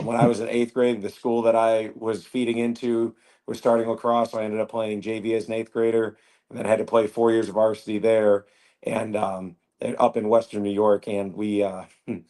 When I was in 8th grade, the school that I was feeding into was starting lacrosse. So I ended up playing JV as an 8th grader, and then I had to play 4 years of varsity there, and up in Western New York. And we ended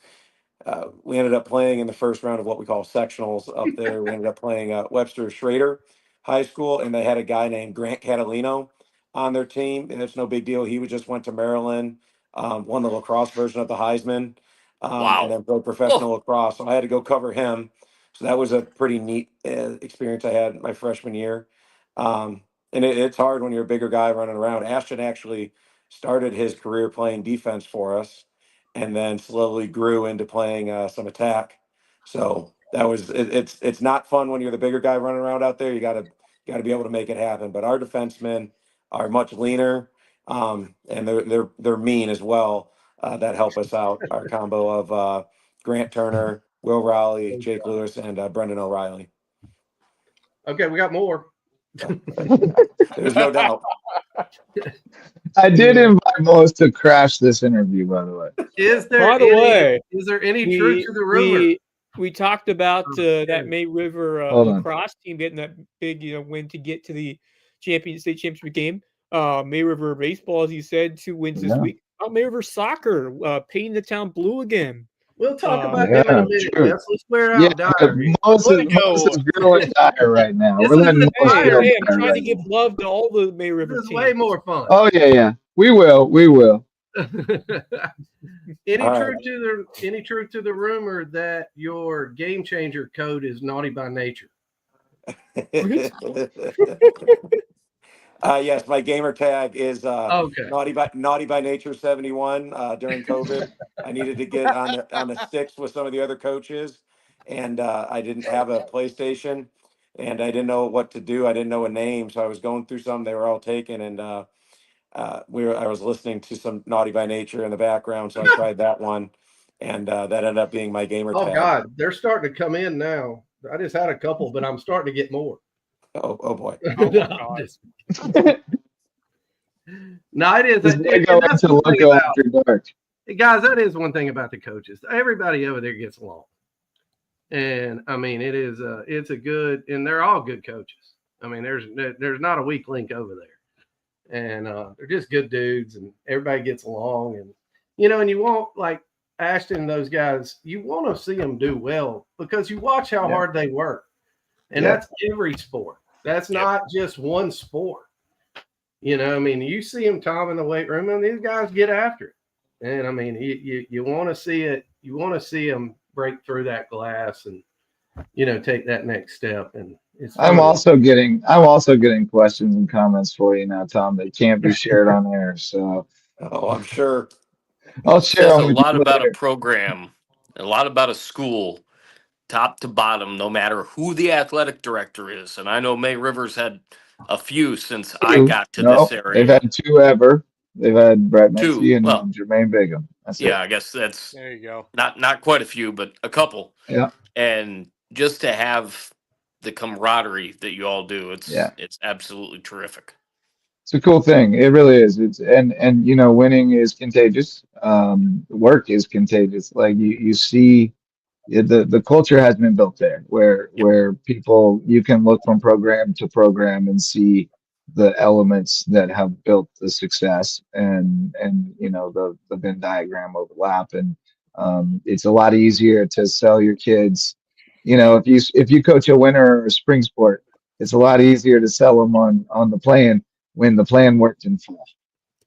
up playing in the first round of what we call sectionals up there. We ended up playing Webster Schrader High School, and they had a guy named Grant Catalino on their team, and it's no big deal. He just went to Maryland, won the lacrosse version of the Heisman, and then played professional lacrosse. So I had to go cover him. So that was a pretty neat experience I had my freshman year. And it's hard when you're a bigger guy running around. Ashton actually started his career playing defense for us, and then slowly grew into playing some attack. So that was it's not fun when you're the bigger guy running around out there. You got to be able to make it happen. But our defensemen are much leaner, and they're mean as well. That help us out. Our combo of Grant Turner, Will Rowley, Jake Lewis, and Brendan O'Reilly. Okay, we got more. There's no doubt. I did invite Mullis to crash this interview, by the way. Is there any truth to the rumor? We talked about that May River lacrosse team getting that big win to get to the state championship game. May River baseball, as you said, 2 wins this week. May River soccer painting the town blue again. We'll talk about that in a minute. Let's clear out Dyer. Mullis is grilling Dyer right now. We're letting Mullis grill Dyer. I'm trying to give love to all the May River teams. This is way more fun. Oh yeah. We will. Any truth to the rumor that your game changer code is naughty by nature? Yes, my gamer tag is naughty by nature 71. During COVID, I needed to get on the sticks with some of the other coaches, and I didn't have a PlayStation, and I didn't know what to do. I didn't know a name, so I was going through some. They were all taken, and I was listening to some Naughty by Nature in the background, so I tried that one, and that ended up being my gamer tag. Oh God, they're starting to come in now. I just had a couple, but I'm starting to get more. Oh boy. No, it is. Guys, that is one thing about the coaches. Everybody over there gets along, and I mean, it's a good, and they're all good coaches. I mean, there's not a weak link over there, and they're just good dudes, and everybody gets along, and and you want, like Ashton and those guys, you want to see them do well because you watch how hard they work. And that's every sport. That's not just one sport. I mean, you see them, Tom, in the weight room, and these guys get after it. And I mean, you want to see it you want to see them break through that glass and take that next step. And I'm also getting questions and comments for you now, Tom, that can't be shared on air. So I'm sure. I'll share Says them a with lot you about a later. program, a lot about a school, top to bottom, no matter who the athletic director is. And I know May Rivers had a few since I got to this No, they've area. had 2 ever. They've had Brett Two. Metzi and Well, Jermaine Bigham. That's yeah, it. I guess that's There you go. not quite a few, but a couple. Yeah. And just to have the camaraderie that you all do, Yeah. it's absolutely terrific. It's a cool thing. It really is. It's and winning is contagious. Work is contagious. Like you see, the culture has been built there, where people, you can look from program to program and see the elements that have built the success, and the Venn diagram overlap, and it's a lot easier to sell your kids. If you coach a winter or a spring sport, it's a lot easier to sell them on the plan when the plan worked in fall,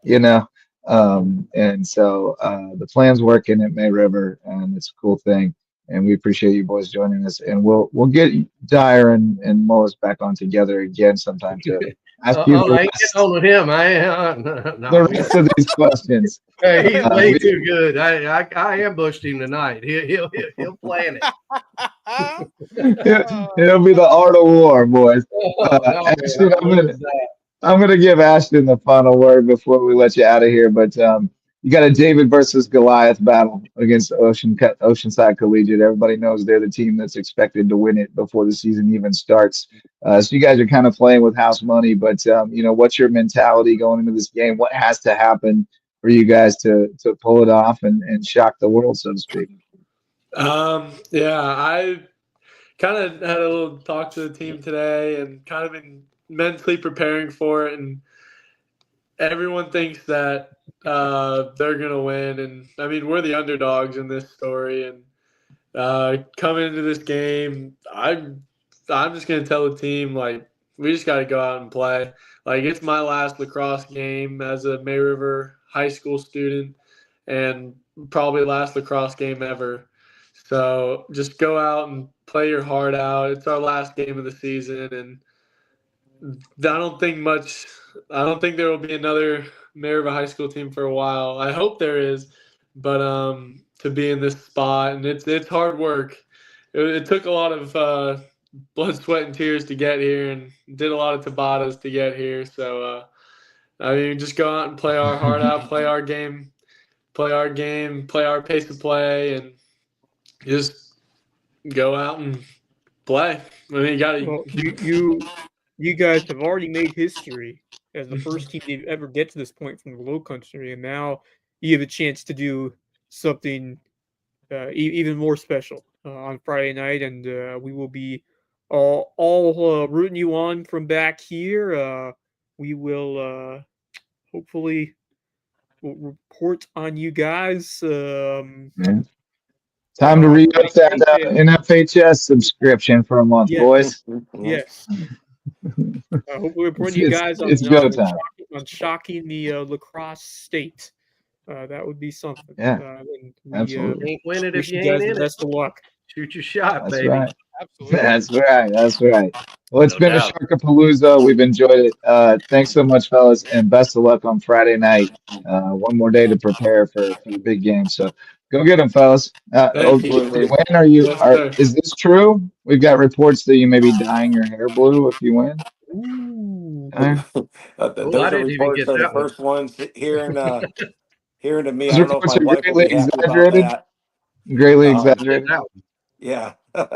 and so the plan's working at May River, and it's a cool thing. And we appreciate you boys joining us. And we'll get Dyer and Mullis back on together again sometime to ask you I ain't getting on with him. the rest of these questions. Hey, he's way too good. I ambushed him tonight. He'll plan it. It'll be the art of war, boys. Ashton, I'm gonna give Ashton the final word before we let you out of here. But you got a David versus Goliath battle against Oceanside Collegiate. Everybody knows they're the team that's expected to win it before the season even starts. So you guys are kind of playing with house money. But what's your mentality going into this game? What has to happen for you guys to pull it off and shock the world, so to speak? Yeah, I kind of had a little talk to the team today and kind of been mentally preparing for it, and everyone thinks that they're gonna win, and I mean, we're the underdogs in this story, and coming into this game, I'm just gonna tell the team, like, we just got to go out and play. Like, it's my last lacrosse game as a May River high school student, and probably last lacrosse game ever. So just go out and play your heart out. It's our last game of the season, and I don't think there will be another May River high school team for a while. I hope there is, but to be in this spot, and it's hard work. It took a lot of blood, sweat, and tears to get here, and did a lot of Tabatas to get here. So I mean, just go out and play our heart out, play our game, play our pace of play, and just go out and play. I mean, you guys have already made history as the first team to ever get to this point from the Low Country, and now you have a chance to do something even more special on Friday night, and we will be all rooting you on from back here. We will hopefully report on you guys. Time to re-up that NFHS subscription for a month, boys. Yes. Hopefully, reporting you guys on shocking the lacrosse state. That would be something. Yeah, absolutely. Ain't win it if you ain't in it. Best of luck. Shoot your shot, That's baby. Right. Absolutely. That's right. Well, it's been a Sharkapalooza. We've enjoyed it. Thanks so much, fellas, and best of luck on Friday night. One more day to prepare for the big game. So go get them, fellas. Absolutely. When are you? Is this true? We've got reports that you may be dyeing your hair blue if you win. Those are reports are the first ones hearing to me. Those I don't know if my wife will be happy about that. Greatly exaggerated. Yeah. All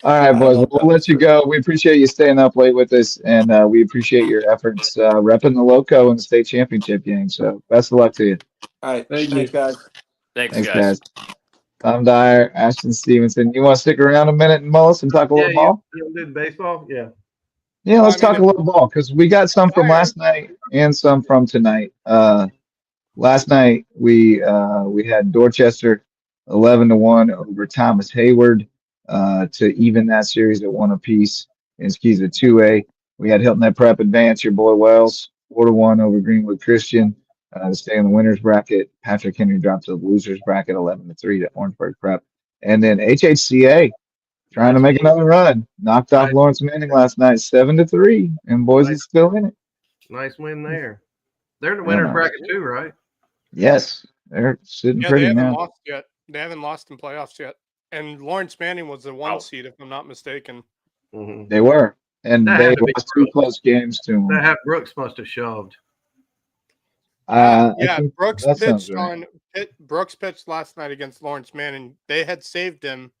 right, boys. We'll let you go. We appreciate you staying up late with us, and we appreciate your efforts repping the Loco in the state championship game. So best of luck to you. All right. Thanks, guys. Thanks, guys. Tom Dyer, Ashton Stevenson. You want to stick around a minute, Mullis, and talk a little ball? You do the baseball? Yeah. Yeah, let's talk a little ball, because we got some from last night and some from tonight. Last night we had Dorchester 11-1 over Thomas Hayward to even that series at 1 apiece. And Skis at 2A. We had Hilton Head Prep advance, your boy Wells 4-1 over Greenwood Christian. to stay in the winners bracket. Patrick Henry dropped to the losers bracket 11-3 to Orangeburg Prep. And then HHCA trying to make another run. Knocked off Lawrence Manning last night 7-3, and Boise's still in it. Nice win there. They're in the winners bracket too, right? Yes, they're sitting pretty they haven't now. lost yet. They haven't lost in playoffs yet. And Lawrence Manning was the 1 seed, if I'm not mistaken. Mm-hmm. They were, and they lost 2 close games to them. That Brooks must have shoved. Brooks pitched last night against Lawrence Manning. They had saved him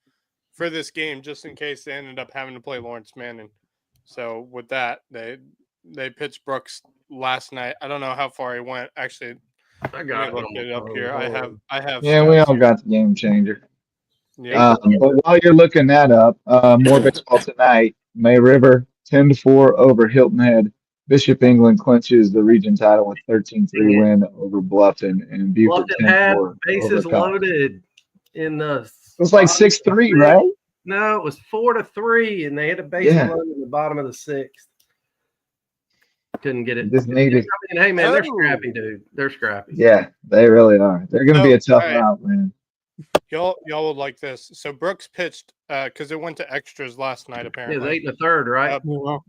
for this game just in case they ended up having to play Lawrence Manning. So with that, they pitched Brooks last night. I don't know how far he went. Actually, I got it up here. I have. Yeah, we all got the game changer. Yeah. But while you're looking that up, more baseball tonight. May River 10-4 over Hilton Head. Bishop England clinches the region title with 13-3 win over Bluffton, and Buford Bluffton had 10-4 bases over loaded in the. It was like 6-3, right? No, it was 4-3, and they had a base loaded in the bottom of the 6th. Couldn't get it. Just needed. I mean, hey man, they're scrappy, dude. They're scrappy. Yeah, they really are. They're going to be a tough route, man. Y'all would like this. So Brooks pitched because it went to extras last night. Apparently, it was 8 1/3, right?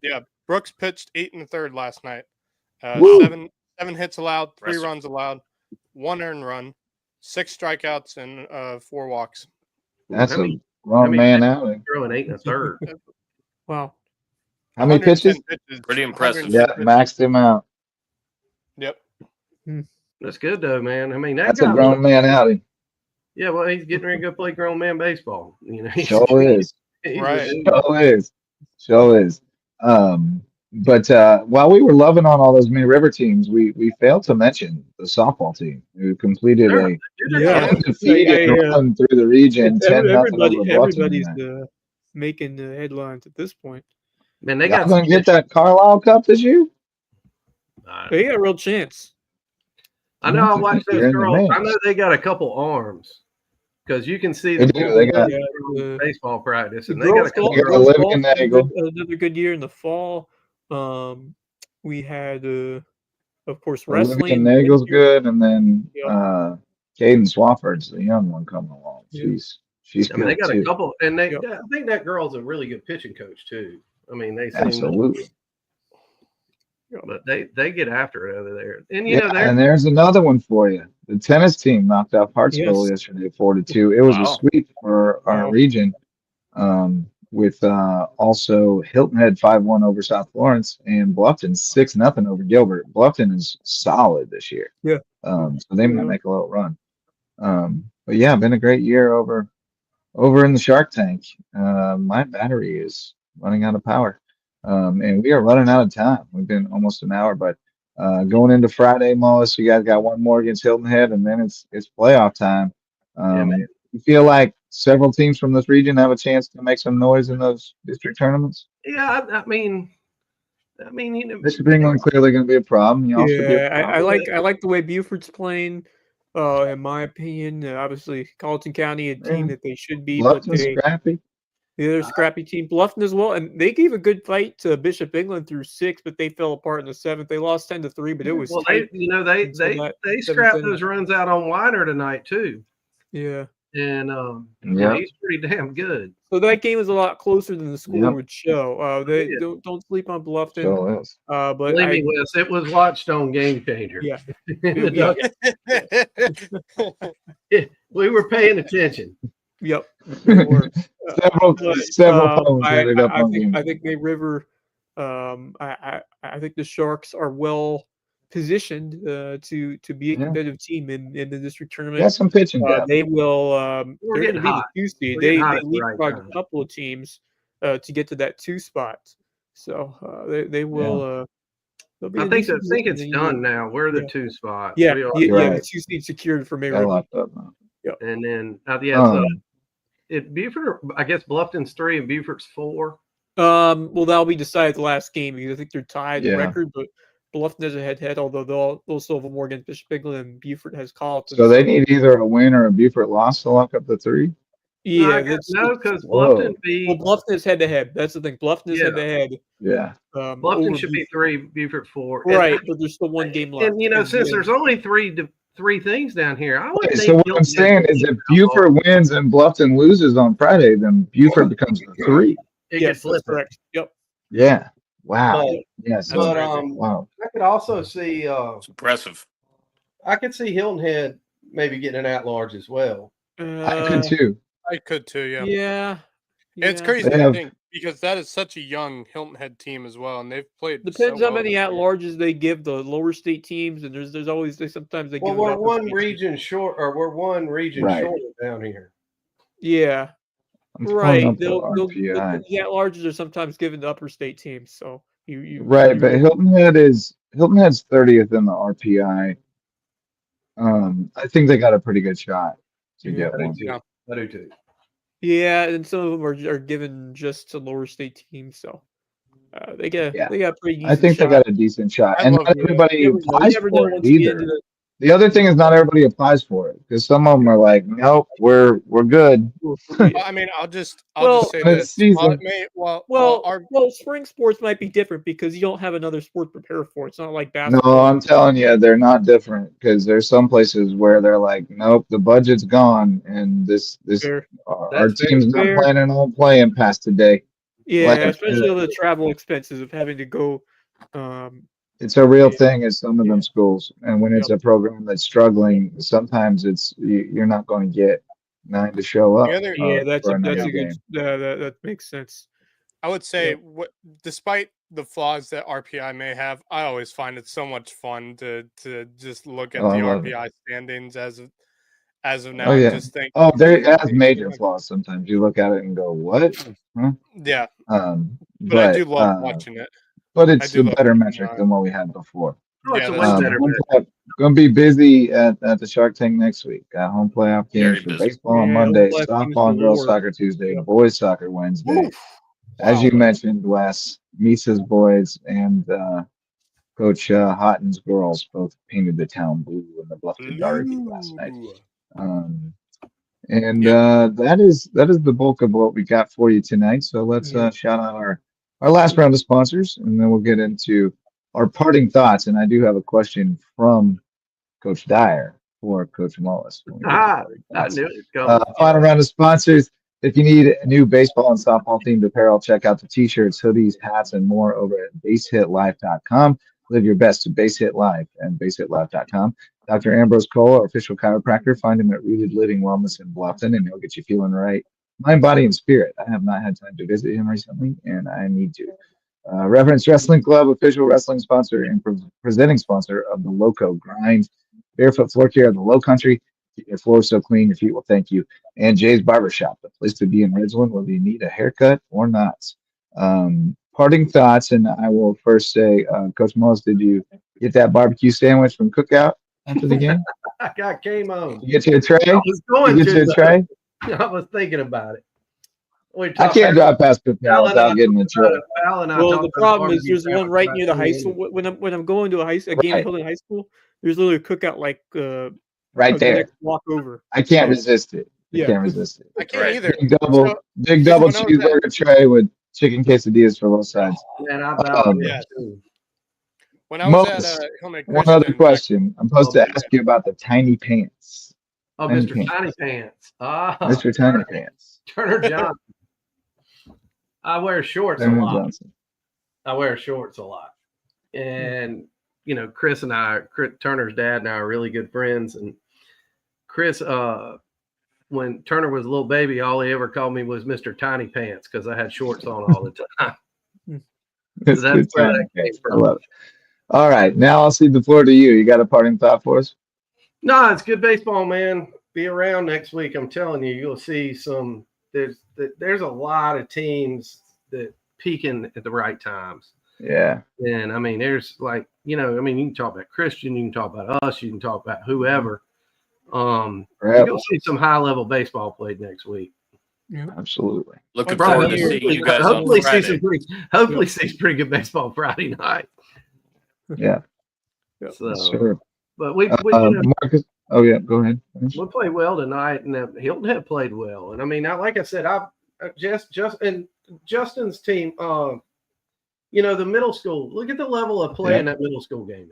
Yeah, Brooks pitched 8 1/3 last night. 7 hits allowed, 3 runs allowed, 1 earned run, 6 strikeouts, and 4 walks. That's a wrong man outing. Throwing 8 1/3. Wow. How many pitches? Pretty impressive. Yeah, maxed him out. Yep. That's good though, man. I mean, that's a grown man outing. Yeah, well, he's getting ready to go play grown man baseball. You know, sure is. Right. Sure is. But while we were loving on all those May River teams, we failed to mention the softball team who completed a undefeated run through the region. Everybody's making the headlines at this point. Man, they got going to get that Carlisle Cup this year. They got a real chance. I know. I watched those girls. I know they got a couple arms. Because you can see they got baseball practice, and they got a couple another good year in the fall. We had, of course, wrestling. Nagel's good, and then Caden Swafford's the young one coming along. She's I mean, they got a couple, and I think that girl's a really good pitching coach too. I mean, they seem absolutely. But they get after it over there, and and there's another one for you. The tennis team knocked off Hartsville yesterday 4-2. It was a sweep for our region, with also Hilton Head 5-1 over South Florence and Bluffton 6-0 over Gilbert. Bluffton is solid this year. Yeah. So they might make a little run. But yeah, been a great year over in the Shark Tank. My battery is running out of power. And we are running out of time. We've been almost an hour, but going into Friday, Mullis, you guys got one more against Hilton Head, and then it's playoff time. You feel like several teams from this region have a chance to make some noise in those district tournaments? Yeah, I mean, Bishop England clearly going to be a problem. I like the way Buford's playing. In my opinion, obviously Carleton County, a team that they should be. Bluffton's scrappy. Yeah, they're a scrappy team. Bluffton as well, and they gave a good fight to Bishop England through 6, but they fell apart in the 7th. They lost 10-3, but it was tight. They scrapped those runs out on Weiner tonight too. Yeah, and he's pretty damn good. So that game is a lot closer than the score would show. They don't sleep on Bluffton. Sure is. But believe me, Wes, it was watched on Game Changer. Yeah, we were paying attention. Yep. Several I think May River. I think the Sharks are well positioned to be a competitive team in the district tournament. Got some pitching. They will. They're going to be the 2 seed. They leapfrogged a couple of teams to get to that 2 spot. So they will. I think it's done now. We're the 2 spot. Yeah, the 2 seed secured for May River. Yep. And then Buford, I guess Bluffton's 3 and Buford's 4. Well, that'll be decided the last game because I think they're tied in record, but Bluffton has a head-to-head, although they'll still have more against Bishop England, and Buford has Carleton. So they need either a win or a Buford loss to lock up the 3. Yeah, no, because Bluffton well, Bluffton is head to head. That's the thing. Bluffton is head to head. Yeah. Bluffton should be 3, Beaufort 4. Right, but there's still one game left. And since there's only three things down here, I would think. So what I'm saying is, if Beaufort wins and Bluffton loses on Friday, then Beaufort becomes 3. Yes, that's correct. Yep. Yeah. Wow. Yes. But wow. I could also see. It's impressive. I could see Hilton Head maybe getting an at-large as well. I could too. I could too. Yeah. Yeah. It's crazy to think because that is such a young Hilton Head team as well, and they've played. Depends how many at-larges they give the lower state teams, and there's always sometimes they give. Well, we're one region short short down here. Yeah. Right. The at-larges are sometimes given to upper state teams, so but Hilton Head's 30th in the RPI. I think they got a pretty good shot to get one. I do too. Yeah, and some of them are given just to lower state teams, so they got pretty decent I think shot. they got a decent shot. And not everybody applies for it either. The other thing is not everybody applies for it because some of them are like, nope, we're good. I mean, I'll just say this. Spring sports might be different because you don't have another sport to prepare for. It's not like basketball. No, I'm telling you, they're not different because there's some places where they're like, nope, the budget's gone, and our team's not planning on playing past today. Yeah, especially the travel expenses of having to go. It's a real thing at some of them schools, and when it's a program that's struggling, sometimes you're not going to get 9 to show up. That makes sense. I would say, despite the flaws that RPI may have, I always find it so much fun to just look at the RPI standings as of now. Oh, yeah. And just think, it has major flaws. Sometimes you look at it and go, "What?" Huh? Yeah. But I do love watching it. But it's a better metric than what we had before. It's a way better. Going to be busy at the Shark Tank next week. Got home playoff games for baseball on Monday, softball and girls soccer Tuesday, boys soccer Wednesday. As you mentioned, Wes, Misa's boys and Coach Houghton's girls both painted the town blue in the Bluffton Derby last night. That is the bulk of what we got for you tonight. So let's shout out our last round of sponsors, and then we'll get into our parting thoughts. And I do have a question from Coach Dyer for Coach Mullis. I knew it. Final round of sponsors. If you need a new baseball and softball themed apparel, check out the t-shirts, hoodies, hats, and more over at basehitlife.com. Live your best to Base Hit Life and basehitlife.com. Dr. Ambrose Cole, our official chiropractor. Find him at Rooted Living Wellness in Bluffton, and he'll get you feeling right. Mind, body, and spirit. I have not had time to visit him recently, and I need to. Reverence Wrestling Club, official wrestling sponsor and presenting sponsor of the Lowco Grind. Barefoot Floor Care of the Low Country. Keep your floor so clean, your feet will thank you. And Jay's Barbershop, the place to be in Ridgeland, whether you need a haircut or not. Parting thoughts, and I will first say, Coach Mullis, did you get that barbecue sandwich from Cookout after the game? I came on. You get your tray? I was going you get your tray? I was thinking about it. I can't drive past Cookout without getting a tray. Well, the problem is there's one right near the high school. When I'm going to a game held in high school, there's literally a Cookout right there. Walk over. I can't resist it. I can't resist it. I can't either. Big double cheeseburger tray with chicken quesadillas for both sides. Man, when I was at one other question. I'm supposed to ask you about the tiny pants. Oh, Mr. Tiny Pants. Mr. Tiny Pants. Turner Johnson. I wear shorts a lot. I wear shorts a lot. And, Chris and Turner's dad and I are really good friends. And Chris, when Turner was a little baby, all he ever called me was Mr. Tiny Pants because I had shorts on all the time. So that's where that came from. I love it. All right. Now I'll cede the floor to you. You got a parting thought for us? No, it's good baseball, man. Be around next week. I'm telling you, you'll see there's a lot of teams that peaking at the right times. Yeah. And I mean, there's you can talk about Christian, you can talk about us, you can talk about whoever. You'll see some high level baseball played next week. Yeah. Absolutely. Looking forward to seeing you guys on Friday. Hopefully see some pretty good baseball Friday night. Yeah. So, sure. But we Oh yeah, go ahead. We played well tonight, and Hilton have played well. And I mean, like I said, and Justin's team. You know, the middle school. Look at the level of play in that middle school game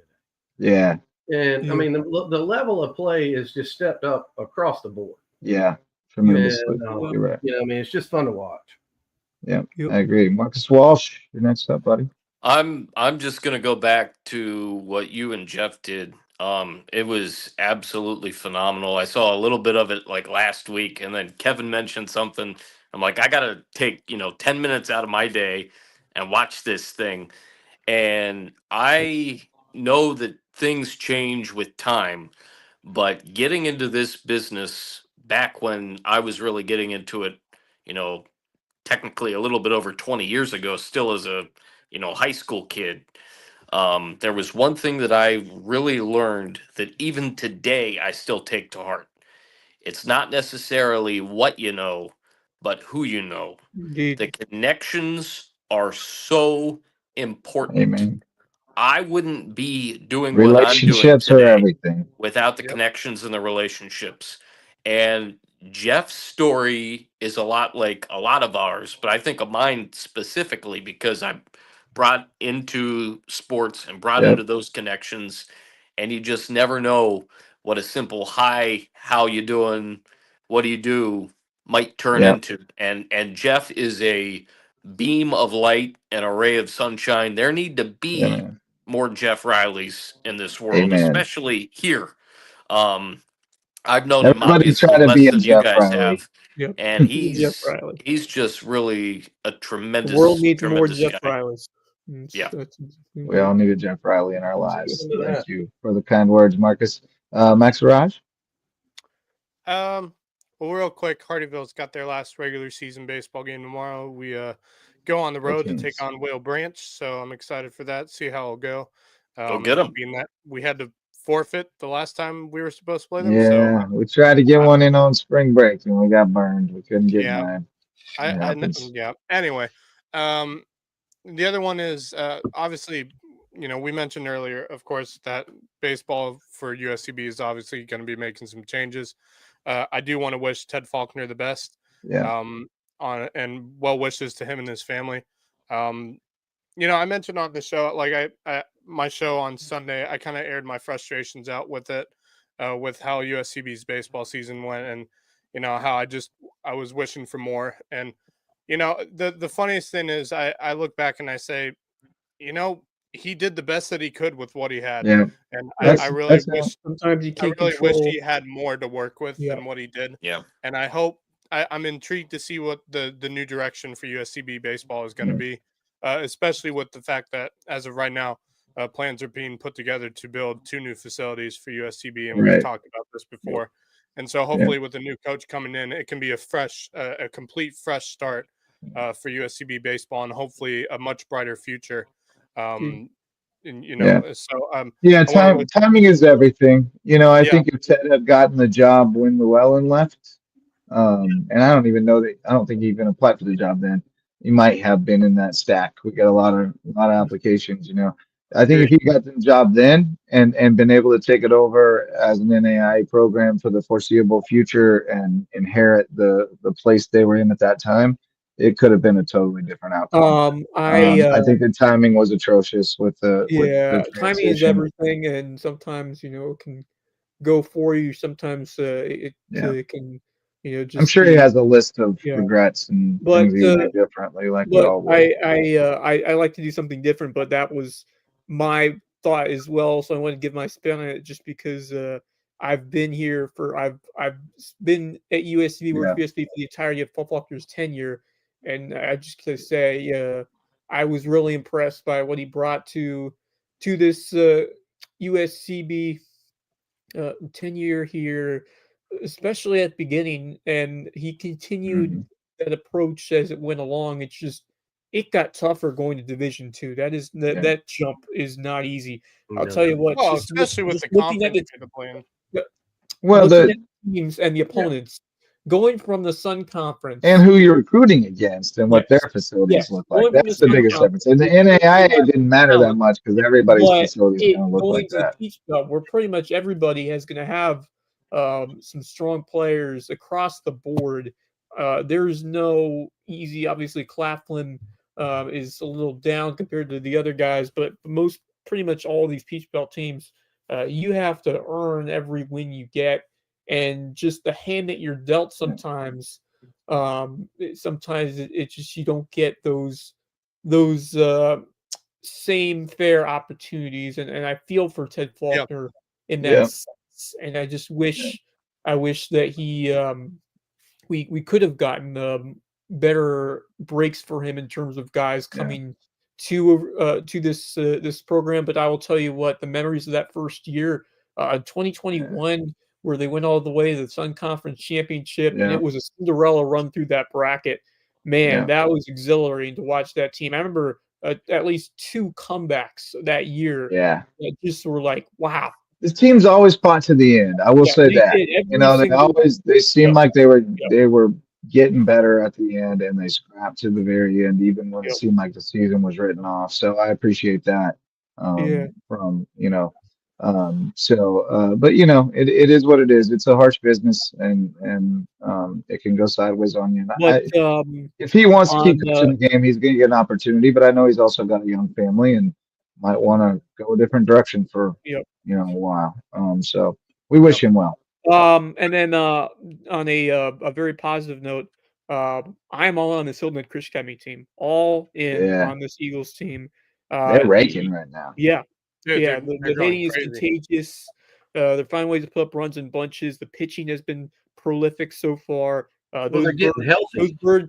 today. Yeah. And I mean, the level of play is just stepped up across the board. Yeah, tremendously. You're right. You know, I mean, it's just fun to watch. Yeah, I agree. Marcus Walsh, you're next up, buddy. I'm just gonna go back to what you and Jeff did. It was absolutely phenomenal. I saw a little bit of it like last week, and then Kevin mentioned something. I'm like, I gotta take 10 minutes out of my day and watch this thing. And I know that things change with time, but getting into this business back when I was really getting into it, technically a little bit over 20 years ago, still as a high school kid. There was one thing that I really learned that even today I still take to heart. It's not necessarily what you know, but who you know. Indeed. The connections are so important. Amen. I wouldn't be doing what I'm doing Relationships are today everything. without the connections and the relationships. And Jeff's story is a lot like a lot of ours, but I think of mine specifically because I brought into sports and brought into those connections, and you just never know what a simple hi, how you doing, what do you do might turn into. And Jeff is a beam of light, an array of sunshine. There need to be more Jeff Rileys in this world, especially here. I've known him obviously less than you guys have, and he's just really a tremendous. The world needs more tremendous Jeff guy. Rileys. Yeah. We all need a Jeff Riley in our lives. Thank you for the kind words, Marcus. Max Raj? Well, real quick, Hardyville's got their last regular season baseball game tomorrow. We go on the road to take on Whale Branch, so I'm excited for that. See how it'll go. Go get them. Being that we had to forfeit the last time we were supposed to play them. Yeah, we tried to get one in on spring break and we got burned. We couldn't get mine. Anyway, the other one is obviously, we mentioned earlier, of course, that baseball for USCB is obviously going to be making some changes. I do want to wish Ted Faulkner the best. And well wishes to him and his family. I mentioned on the show, like my show on Sunday, I kind of aired my frustrations out with it, with how USCB's baseball season went, and how I was wishing for more. And the funniest thing is I look back and I say, he did the best that he could with what he had. Yeah. And I really wish sometimes you can't wish he had more to work with than what he did. Yeah. And I hope I'm intrigued to see what the new direction for USCB baseball is going to be, especially with the fact that as of right now, plans are being put together to build 2 new facilities for USCB. And we've talked about this before. And so hopefully with the new coach coming in, it can be a complete fresh start for USCB baseball and hopefully a much brighter future. Timing is everything. I think if Ted had gotten the job when Llewellyn left, and I don't even know that, I don't think he even applied for the job then. He might have been in that stack. We got a lot of applications, I think if he got the job then and been able to take it over as an NAIA program for the foreseeable future and inherit the place they were in at that time, it could have been a totally different outcome. I think the timing was atrocious with the timing is everything, and sometimes it can go for you. Sometimes it can just. I'm sure he has a list of regrets and things he did differently, like we all would. I like to do something different, but that was my thought as well. So I want to give my spin on it, just because I've been here I've been at USCB for the entirety of Faulkner's tenure. And I just gotta say, I was really impressed by what he brought to this USCB tenure here, especially at the beginning. And he continued that approach as it went along. It's just it got tougher going to Division II. That jump is not easy. I'll tell you what. Well, especially with the conference plan. Well, the teams and the opponents. Going from the Sun Conference and who you're recruiting against and what their facilities look like. That's the biggest difference. And the NAIA didn't matter that much because everybody's facilities going to look like that. Where pretty much everybody is going to have some strong players across the board. There's no easy. Obviously, Claflin is a little down compared to the other guys, but pretty much all these Peach Belt teams, you have to earn every win you get, and just the hand that you're dealt sometimes. Sometimes it's just you don't get those same fair opportunities, and I feel for Ted Faulkner in that sense, and I just wish that he we could have gotten better breaks for him in terms of guys coming to this program. But I will tell you what, the memories of that first year, 2021, where they went all the way to the Sun Conference Championship, and it was a Cinderella run through that bracket. Man, that was exhilarating to watch that team. I remember at least 2 comebacks that year. Yeah, that just were like, wow. This team's always fought to the end. I will say that. They seemed like they were getting better at the end, and they scrapped to the very end, even when it seemed like the season was written off. So I appreciate that from but it is what it is. It's a harsh business, and it can go sideways on you. But if he wants to keep coaching the game, he's going to get an opportunity. But I know he's also got a young family and might want to go a different direction for a while. So we wish him well. And then on a very positive note, I'm all on this Hilton Christian Academy team, all in on this Eagles team. They're raking right now. Yeah. Dude, The hitting is contagious. They're finding ways to put up runs in bunches. The pitching has been prolific so far. They're getting healthy. Those Bird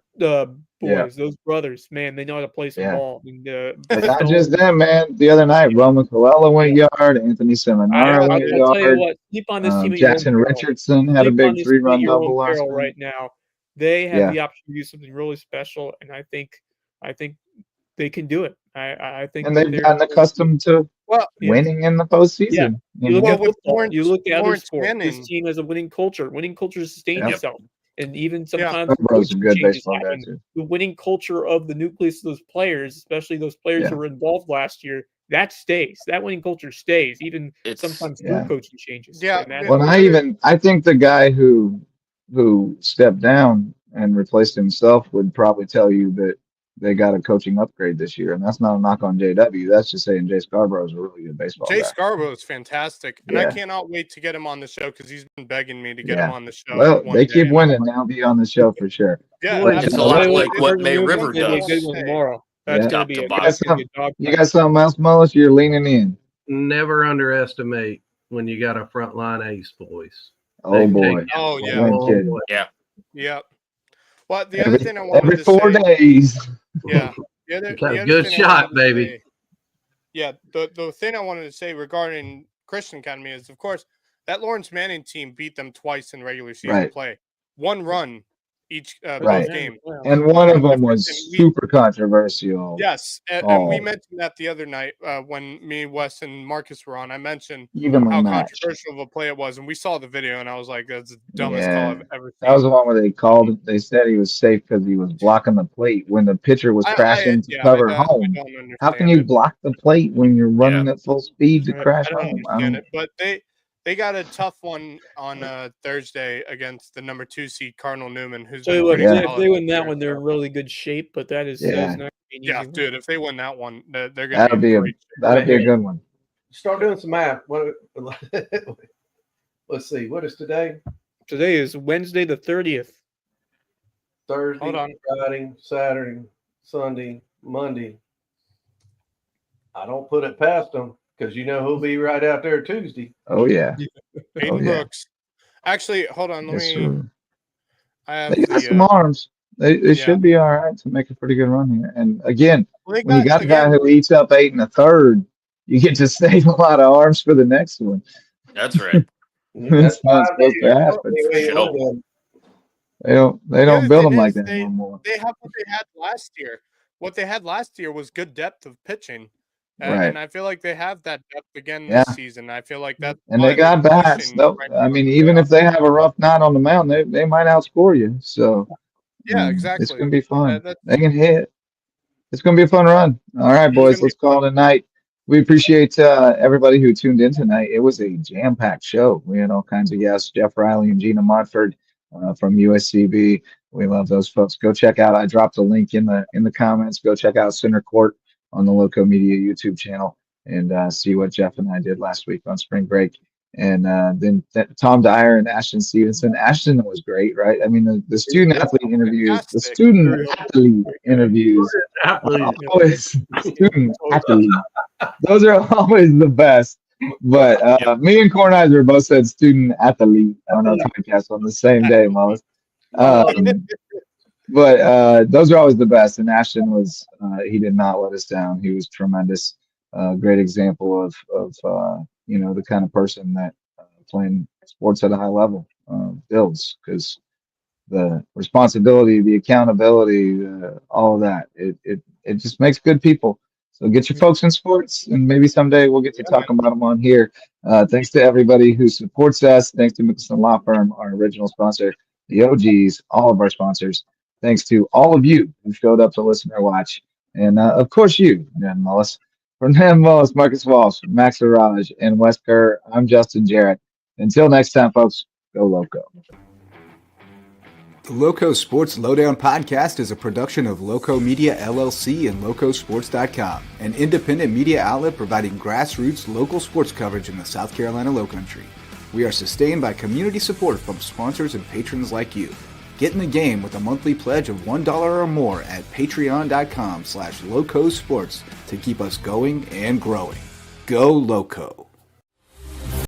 boys, those brothers, man, they know how to play some ball. And, but not just them, man. The other night, Roman Colella went yard. Anthony Seminara went yard. I'll tell you what, keep on this team. Jackson Richardson had a big 3-run double last night. Right now, they have the opportunity to do something really special, and I think they can do it. I think, and they've gotten accustomed to winning in the postseason. Yeah. You look at other sports. This team has a winning culture. Winning culture sustains itself. And even sometimes the winning culture of the nucleus of those players, especially those players who were involved last year, that stays. That winning culture stays, even sometimes through coaching changes. Well, I think the guy who stepped down and replaced himself would probably tell you that they got a coaching upgrade this year, and that's not a knock on JW. That's just saying Jay Scarborough is a really good baseball guy. Scarborough is fantastic, and I cannot wait to get him on the show because he's been begging me to get him on the show. Well, they keep winning. They'll be on the show for sure. Yeah, it's a lot like what May River does. Tomorrow. That's gonna be you got something else, Mullis? You're leaning in. Never underestimate when you got a frontline ace, boys. Oh boy. Oh yeah. Yeah. Well, the other thing I wanted every to 4 days. Yeah. The other good shot, baby. The thing I wanted to say regarding Christian Academy is, of course, that Lawrence Manning team beat them twice in regular season play. 1 run each both games. And one of them was super controversial. Yes. And we mentioned that the other night when me, Wes, and Marcus were on. I mentioned how controversial of a play it was. And we saw the video, and I was like, that's the dumbest call I've ever seen. That was the one where they said he was safe because he was blocking the plate when the pitcher was crashing to cover home. How can you block the plate when you're running at full speed to crash home? I don't understand it. But they got a tough one on Thursday against the number 2 seed Cardinal Newman, who's if they win that one, they're in really good shape. But that is not easy. Dude, if they win that one, they're going to be a good one. Start doing some math. Let's see. What is today? Today is Wednesday the 30th. Thursday, Friday, Saturday, Sunday, Monday. I don't put it past them. Because you know who'll be right out there Tuesday. Oh, yeah. Aiden Brooks. Actually, hold on. They got some arms. They should be all right to make a pretty good run here. And, again, when you got a guy who eats up 8 1/3, you get to save a lot of arms for the next one. That's right. That's not supposed to happen. They don't build them like that anymore. They have what they had last year. What they had last year was good depth of pitching. And I feel like they have that depth again this season. I feel like that. And they got bats. I mean, even if they have a rough night on the mound, they might outscore you. So exactly. It's gonna be fun. They can hit. It's gonna be a fun run. All right, boys, let's call it a night. We appreciate everybody who tuned in tonight. It was a jam-packed show. We had all kinds of guests, Jeff Riley and Genia Montford from USCB. We love those folks. Go check out. I dropped a link in the comments. Go check out Center Court on the Loco Media YouTube channel and see what Jeff and I did last week on spring break. And then Tom Dyer and Ashton Stevenson. Ashton was great, right? I mean, the student athlete interviews, the student athlete interviews are always student athlete. Those are always the best. But me and Kornheiser both said student athlete on our podcast on the same day, Lois. But those are always the best. And Ashton was, he did not let us down. He was tremendous. Great example of the kind of person that playing sports at a high level builds, because the responsibility, the accountability, all of that, it just makes good people. So get your folks in sports, and maybe someday we'll get to talk about them on here. Thanks to everybody who supports us. Thanks to Mickelson Law Firm, our original sponsor, the OGs, all of our sponsors. Thanks to all of you who showed up to listen or watch. And of course you, Dan Mullis. For Dan Mullis, Marcus Walsh, Max Araj, and Wes Kerr, I'm Justin Jarrett. Until next time, folks, go Loco. The Loco Sports Lowdown podcast is a production of Loco Media LLC and LowcoSports.com, an independent media outlet providing grassroots local sports coverage in the South Carolina Lowcountry. We are sustained by community support from sponsors and patrons like you. Get in the game with a monthly pledge of $1 or more at patreon.com/LowcoSports to keep us going and growing. Go Loco!